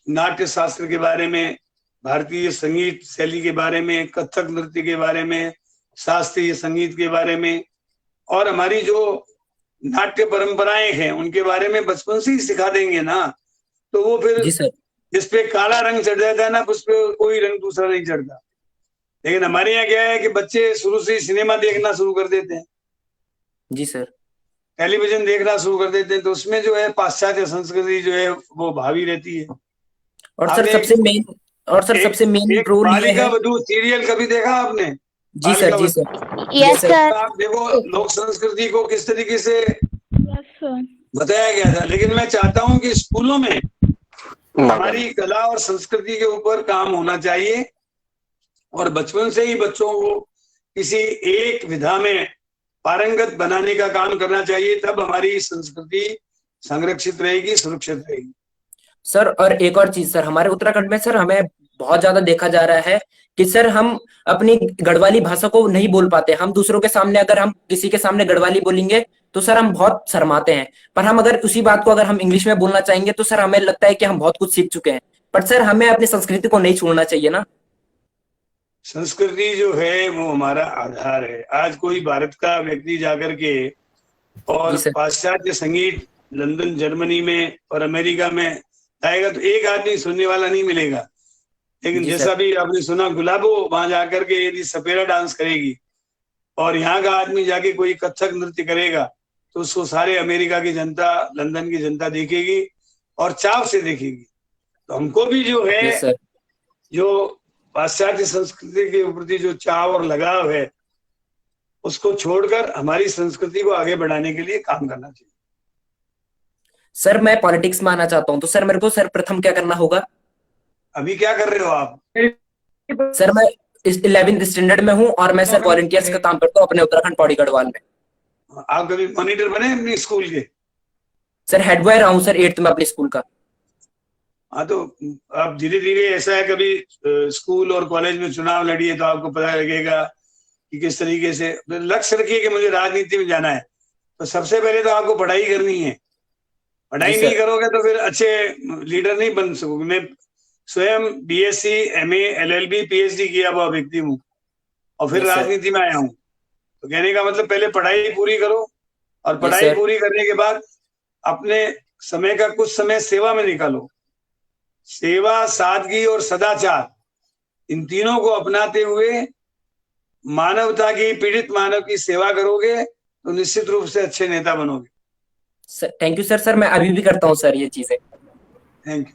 नाट्य शास्त्र के बारे में, भारतीय संगीत शैली के बारे में, कथक नृत्य के बारे में, शास्त्रीय संगीत के बारे में और हमारी जो नाट्य परंपराएं हैं उनके बारे में बचपन से ही सिखा देंगे ना, तो वो फिर जिस पे काला रंग चढ़ जाता है ना, उस पे कोई रंग दूसरा नहीं चढ़ता। लेकिन हमारे यहाँ क्या है कि बच्चे शुरू से ही सिनेमा देखना शुरू कर देते हैं। जी सर। टेलीविजन देखना शुरू कर देते हैं, तो उसमें जो है पाश्चात्य संस्कृति जो है वो भावी रहती है। और सर सबसे मेन रोल ये है। वधू सीरियल कभी देखा आपने? जी सर, जी सर। Yes sir. आप देखो लोक संस्कृति को किस तरीके से बताया गया था। लेकिन मैं चाहता हूँ कि स्कूलों में हमारी कला और संस्कृति के ऊपर काम होना चाहिए और बचपन से ही बच्चों को किसी एक विधा में पारंगत बनाने का काम करना चाहिए, तब हमारी संस्कृति संरक्षित रहेगी, सुरक्षित रहेगी। सर और एक और चीज सर, हमारे उत्तराखंड में सर हमें बहुत ज्यादा देखा जा रहा है कि सर हम अपनी गढ़वाली भाषा को नहीं बोल पाते। हम दूसरों के सामने अगर हम किसी के सामने गढ़वाली बोलेंगे तो सर हम बहुत शर्माते हैं, पर हम अगर उसी बात को अगर हम इंग्लिश में बोलना चाहेंगे तो सर हमें लगता है कि हम बहुत कुछ सीख चुके हैं। पर सर हमें अपनी संस्कृति को नहीं छोड़ना चाहिए ना। संस्कृति जो है वो हमारा आधार है। आज कोई भारत का व्यक्ति जाकर के और पाश्चात्य संगीत लंदन, जर्मनी में और अमेरिका में आएगा तो एक आदमी सुनने वाला नहीं मिलेगा। लेकिन जैसा भी आपने सुना, गुलाबो वहां जाकर के यदि सपेरा डांस करेगी और यहाँ का आदमी जाके कोई कथक नृत्य करेगा तो उसको सारे अमेरिका की जनता, लंदन की जनता देखेगी और चाव से देखेगी। तो हमको भी जो है जो पाश्चात्य संस्कृति के प्रति जो चाव और लगाव है उसको छोड़कर हमारी संस्कृति को आगे बढ़ाने के लिए काम करना चाहिए। सर मैं पॉलिटिक्स में आना चाहता हूँ, तो सर मेरे को सर प्रथम क्या करना होगा? अभी क्या कर रहे हो आप? सर मैं 11th स्टैंडर्ड में हूँ और मैं सर वॉलंटियर्स का काम करता हूँ अपने उत्तराखंड पौड़ी गढ़वाल में। आप कभी मॉनिटर बने अपने स्कूल के? सर हेड बॉय रहा हूँ सर 8th में अपने स्कूल का। हाँ, तो आप धीरे धीरे ऐसा है, कभी स्कूल और कॉलेज में चुनाव लड़िए तो आपको पता लगेगा कि किस तरीके से लक्ष्य रखिए कि मुझे राजनीति में जाना है। तो सबसे पहले तो आपको पढ़ाई करनी है। पढ़ाई नहीं करोगे तो फिर अच्छे लीडर नहीं बन सकोगे। मैं स्वयं BSc, MA, LLB, PhD किया हुआ व्यक्ति हूँ और फिर राजनीति में आया हूँ। तो कहने का मतलब पहले पढ़ाई पूरी करो और पढ़ाई पूरी करने के बाद अपने समय का कुछ समय सेवा में निकालो। सेवा, सादगी और सदाचार, इन तीनों को अपनाते हुए मानवता की, पीड़ित मानव की सेवा करोगे तो निश्चित रूप से अच्छे नेता बनोगे। Sir thank you sir. Sir मैं अभी भी करता हूँ सर ये चीजें। Thank you.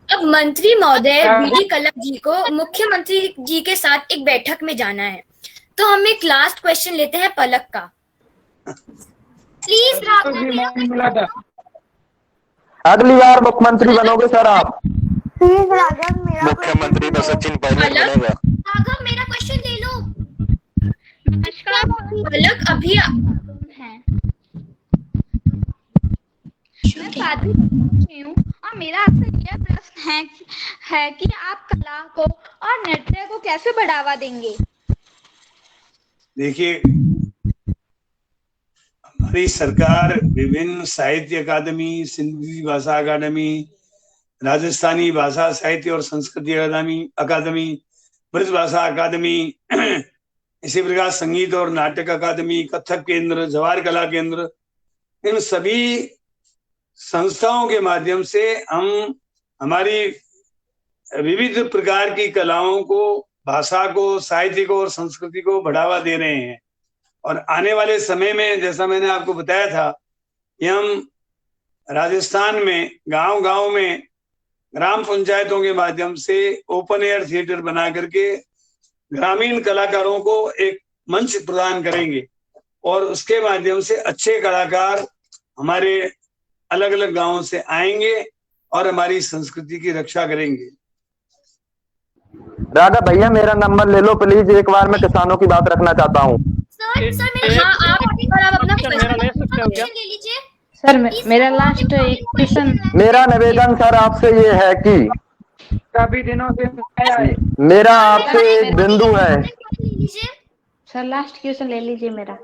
अब मंत्री महोदय बीडी कल्ला जी को मुख्यमंत्री जी के साथ एक बैठक में जाना है, तो हम एक लास्ट क्वेश्चन लेते हैं पलक का। प्लीज अगली बार मुख्यमंत्री बनोगे सर आप? प्लीज राघव मेरा मुख्यमंत्री तो सचिन पायलट बनेगा। राघव मेरा क्वेश्चन ले लो। पलक अभी मैं साधु हूँ और मेरा आपसे यह प्रश्न है कि आप कला को और नृत्य को कैसे बढ़ावा देंगे? देखिए, हमारी सरकार विभिन्न साहित्य अकादमी, सिंधी भाषा अकादमी, राजस्थानी भाषा साहित्य और संस्कृति अकादमी, ब्रज भाषा अकादमी, इसी प्रकार संगीत और नाटक अकादमी, कथक केंद्र, जवाहर कला केंद्र, इन सभी संस्थाओं के माध्यम से हम हमारी विविध प्रकार की कलाओं को, भाषा को, साहित्य को और संस्कृति को बढ़ावा दे रहे हैं। और आने वाले समय में, जैसा मैंने आपको बताया था, कि हम राजस्थान में गांव-गांव में ग्राम पंचायतों के माध्यम से ओपन एयर थिएटर बना करके ग्रामीण कलाकारों को एक मंच प्रदान करेंगे और उसके माध्यम से अच्छे कलाकार हमारे अलग अलग गांवों से आएंगे और हमारी संस्कृति की रक्षा करेंगे। राघव भैया मेरा नंबर ले लो प्लीज, एक बार मैं किसानों की बात रखना चाहता हूँ। सर मेरा लास्ट एक क्वेश्चन। मेरा निवेदन सर आपसे ये है कि काफी दिनों से मेरा आपसे एक बिंदु है। सर लास्ट क्वेश्चन ले लीजिए मेरा।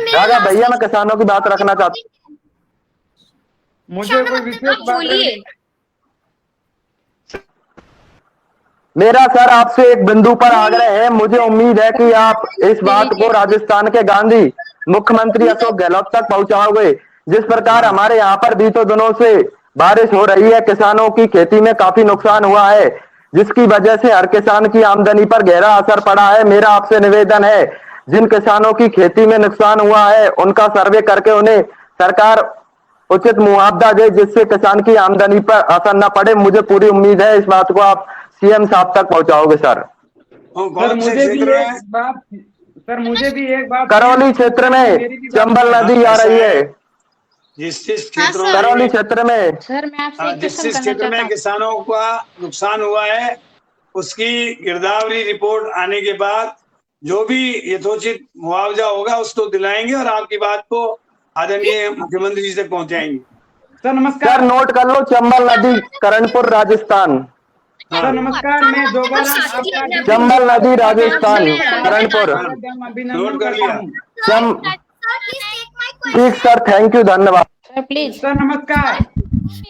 राघव भैया मैं किसानों की बात रखना चाहता हूँ। मुझे कोई विशेष बात मेरा सर आपसे एक बिंदु पर आग्रह है। मुझे उम्मीद है कि आप इस बात को राजस्थान के गांधी मुख्यमंत्री अशोक गहलोत तक पहुंचाओगे। जिस प्रकार हमारे यहाँ पर बीतों दिनों से बारिश हो रही है, किसानों की खेती में काफी नुकसान हुआ है, जिसकी वजह से हर किसान की आमदनी पर गहरा असर पड़ा है। मेरा आपसे निवेदन है, जिन किसानों की खेती में नुकसान हुआ है उनका सर्वे करके उन्हें सरकार उचित मुआवजा दे, जिससे किसान की आमदनी पर असर न पड़े। मुझे पूरी उम्मीद है इस बात को आप सीएम साहब तक पहुंचाओगे सर। मुझे भी एक बात करौली क्षेत्र में चंबल नदी आ रही है। जिस क्षेत्रों करौली क्षेत्र में सर मैं आपसे जिस क्षेत्र में किसानों का नुकसान हुआ है उसकी गिरदावरी रिपोर्ट आने के बाद जो भी यथोचित मुआवजा होगा उसको दिलाएंगे और आपकी बात को आदरणीय मुख्यमंत्री जी तक पहुंचाएंगे। सर नमस्कार। सर नोट कर लो, चंबल नदी करणपुर राजस्थान। सर नमस्कार, मैं चंबल नदी राजस्थान करणपुर। नोट कर लिया। ठीक सर, थैंक यू, धन्यवाद सर। प्लीज सर नमस्कार।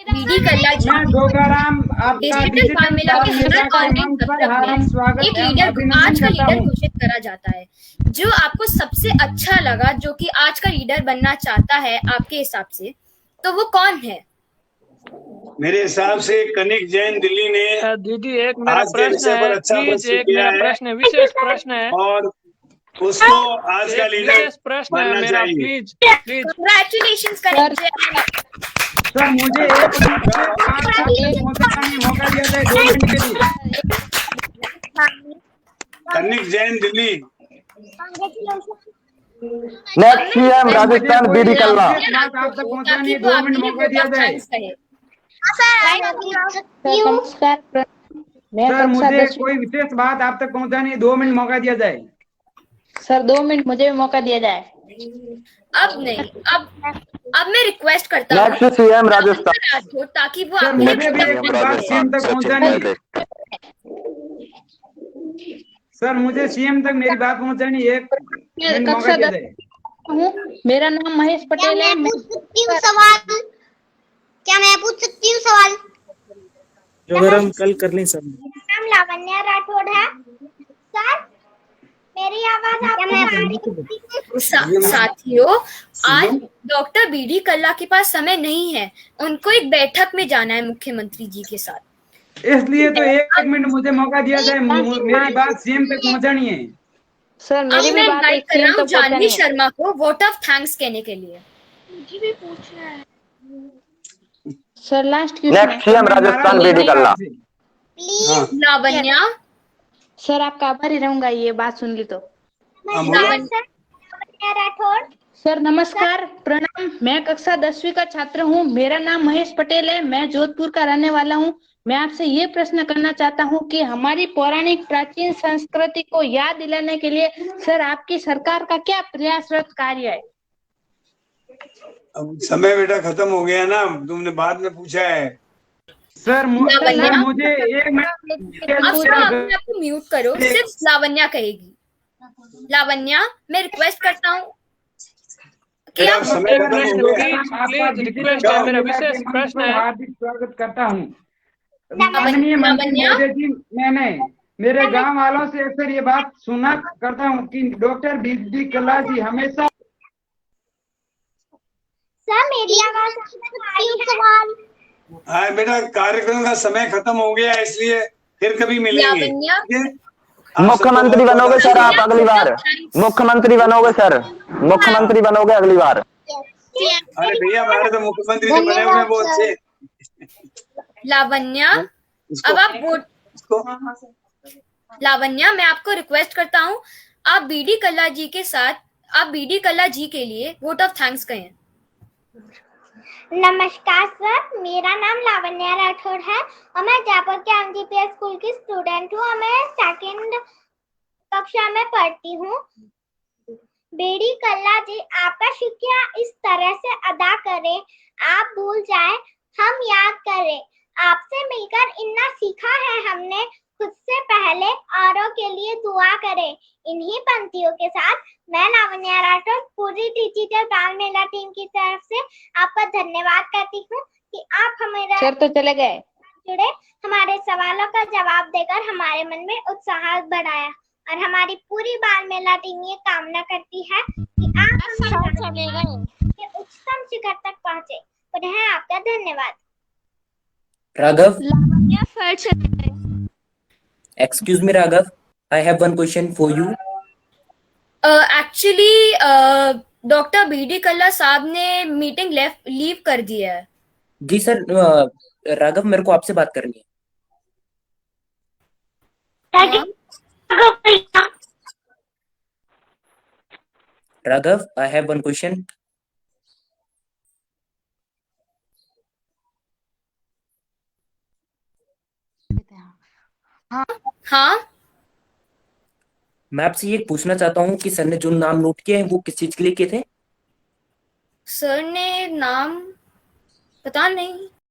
बीडी कल्ला जी डिजिटल बाल के हर ऑनलाइन सत्र में एक लीडर को आज का लीडर घोषित करा जाता है। जो आपको सबसे अच्छा लगा, जो कि आज का लीडर बनना चाहता है आपके हिसाब से, तो वो कौन है? मेरे हिसाब से कनिक जैन दिल्ली ने दीदी एक मेरा प्रश्न है, प्लीज एक मेरा प्रश्न विशेष प्रश्न है और उसको आज का लीडर प्रश्न है मेरा, प्लीज प्लीज। कांग्रेचुलेशंस करें सर। मुझे एक मौका दिया जाए 2 मिनट के लिए। Kanik Jain Delhi. Next CM Rajasthan B D Kalla. आप तक पहुंचाने 2 मिनट मौका दिया जाए। नमस्कार सर, मुझे कोई विशेष बात आप तक पहुंचानी है, 2 मिनट मौका दिया जाए। सर 2 मिनट मुझे भी मौका दिया जाए। अब नहीं, अब मैं रिक्वेस्ट करता हूँ नेक्स्ट सीएम राजस्थान, ताकि वो सर मुझे भी एक बात सीएम तक पहुंचानी है। सर मुझे सीएम तक मेरी बात पहुंचानी, एक मिनट मौका दिया जाए। मेरा नाम महेश पटेल है। क्या मैं पूछ सकती हूँ सवाल? अगर हम कल कर लें सर। नाम लावण्या राठौड़ है। सर मेरी आवाज आपको साथियों, आज डॉक्टर बीडी कल्ला के पास समय नहीं है, उनको एक बैठक में जाना है मुख्यमंत्री जी के साथ। इसलिए तो 1 मिनट मुझे मौका दिया जाए, मेरी बात सीएम तक पहुंचानी है। सर मेरी भी बात इनवाइट एक कर रहा सीएम हूँ तक जानवी पहुंचानी है। शर्मा को वोट ऑफ थैंक्स कहने के लिए। मुझे भी पूछना है। Sir last question next CM Rajasthan B D Kalla. Please Lavanya. Sir आपका आभारी रहूंगा ये बात सुन ली तो। राठौड़। सर नमस्कार, प्रणाम। मैं कक्षा 10वीं का छात्र हूँ। मेरा नाम महेश पटेल है। मैं जोधपुर का रहने वाला हूँ। मैं आपसे ये प्रश्न करना चाहता हूँ कि हमारी पौराणिक प्राचीन संस्कृति को याद दिलाने के लिए सर आपकी सरकार का क्या प्रयासरत कार्य है? अब समय बेटा खत्म हो गया ना, तुमने बाद में पूछा है। सर मुझे 1 मिनट अपने आप को म्यूट करो, सिर्फ लावण्या कहेगी। लावण्या, मैं रिक्वेस्ट करता हूँ कि आप मेरा विशेष प्रश्न है। हार्दिक स्वागत करता हूँ माननीय मंत्री महोदय जी। मैंने मेरे गांव वालों से अक्सर ये बात सुना करता हूँ कि डॉक्टर बीडी कल्ला जी हमेशा। सर मेरी आवाज सवाल। हाँ बेटा, कार्यक्रम का समय खत्म हो गया, इसलिए फिर कभी मिलेंगे। मुख्यमंत्री बनोगे सर आप अगली बार। मुख्यमंत्री बनोगे सर, मुख्यमंत्री बनोगे अगली बार। अरे भैया, हमारे तो मुख्यमंत्री जो बने हुए हैं वो अच्छे। लावण्या, अब आप वोट। लावण्या, मैं आपको रिक्वेस्ट करता हूँ, आप बीडी कल्ला जी के साथ, आप बीडी कल्ला जी के लिए वोट ऑफ थैंक्स कहें। नमस्कार सर, मेरा नाम लावण्या राठौड़ है और मैं जयपुर के एमजीपीएस स्कूल की स्टूडेंट हूँ और मैं 2nd कक्षा में पढ़ती हूँ। बीडी कल्ला जी, आपका शुक्रिया इस तरह से अदा करें, आप भूल जाए, हम याद करें। आपसे मिलकर इतना सीखा है हमने, खुद से पहले औरों के लिए दुआ करें। इन्हीं पंक्तियों के साथ मैं लावण्या राठौड़ पूरी डिजिटल बाल मेला टीम की तरफ से आपका धन्यवाद करती हूँ कि आप हमारा सर तो चले गए जुड़े, हमारे सवालों का जवाब देकर हमारे मन में उत्साह बढ़ाया और हमारी पूरी बाल मेला टीम ये कामना करती है कि आप चले गए उच्चतम शिखर तक पहुँचे। पुनः आपका धन्यवाद। Raghav, sir excuse me Raghav, I have one question for you. Actually doctor B D Kalla साहब ने मीटिंग लीव कर दिया है। जी सर, राघव मेरे को आपसे बात करनी है। Raghav, I have one question. हाँ, मैं आपसे ये पूछना चाहता हूँ कि सर ने जो नाम नोट किए हैं वो किस चीज के लिए किए थे? सर ने नाम पता नहीं।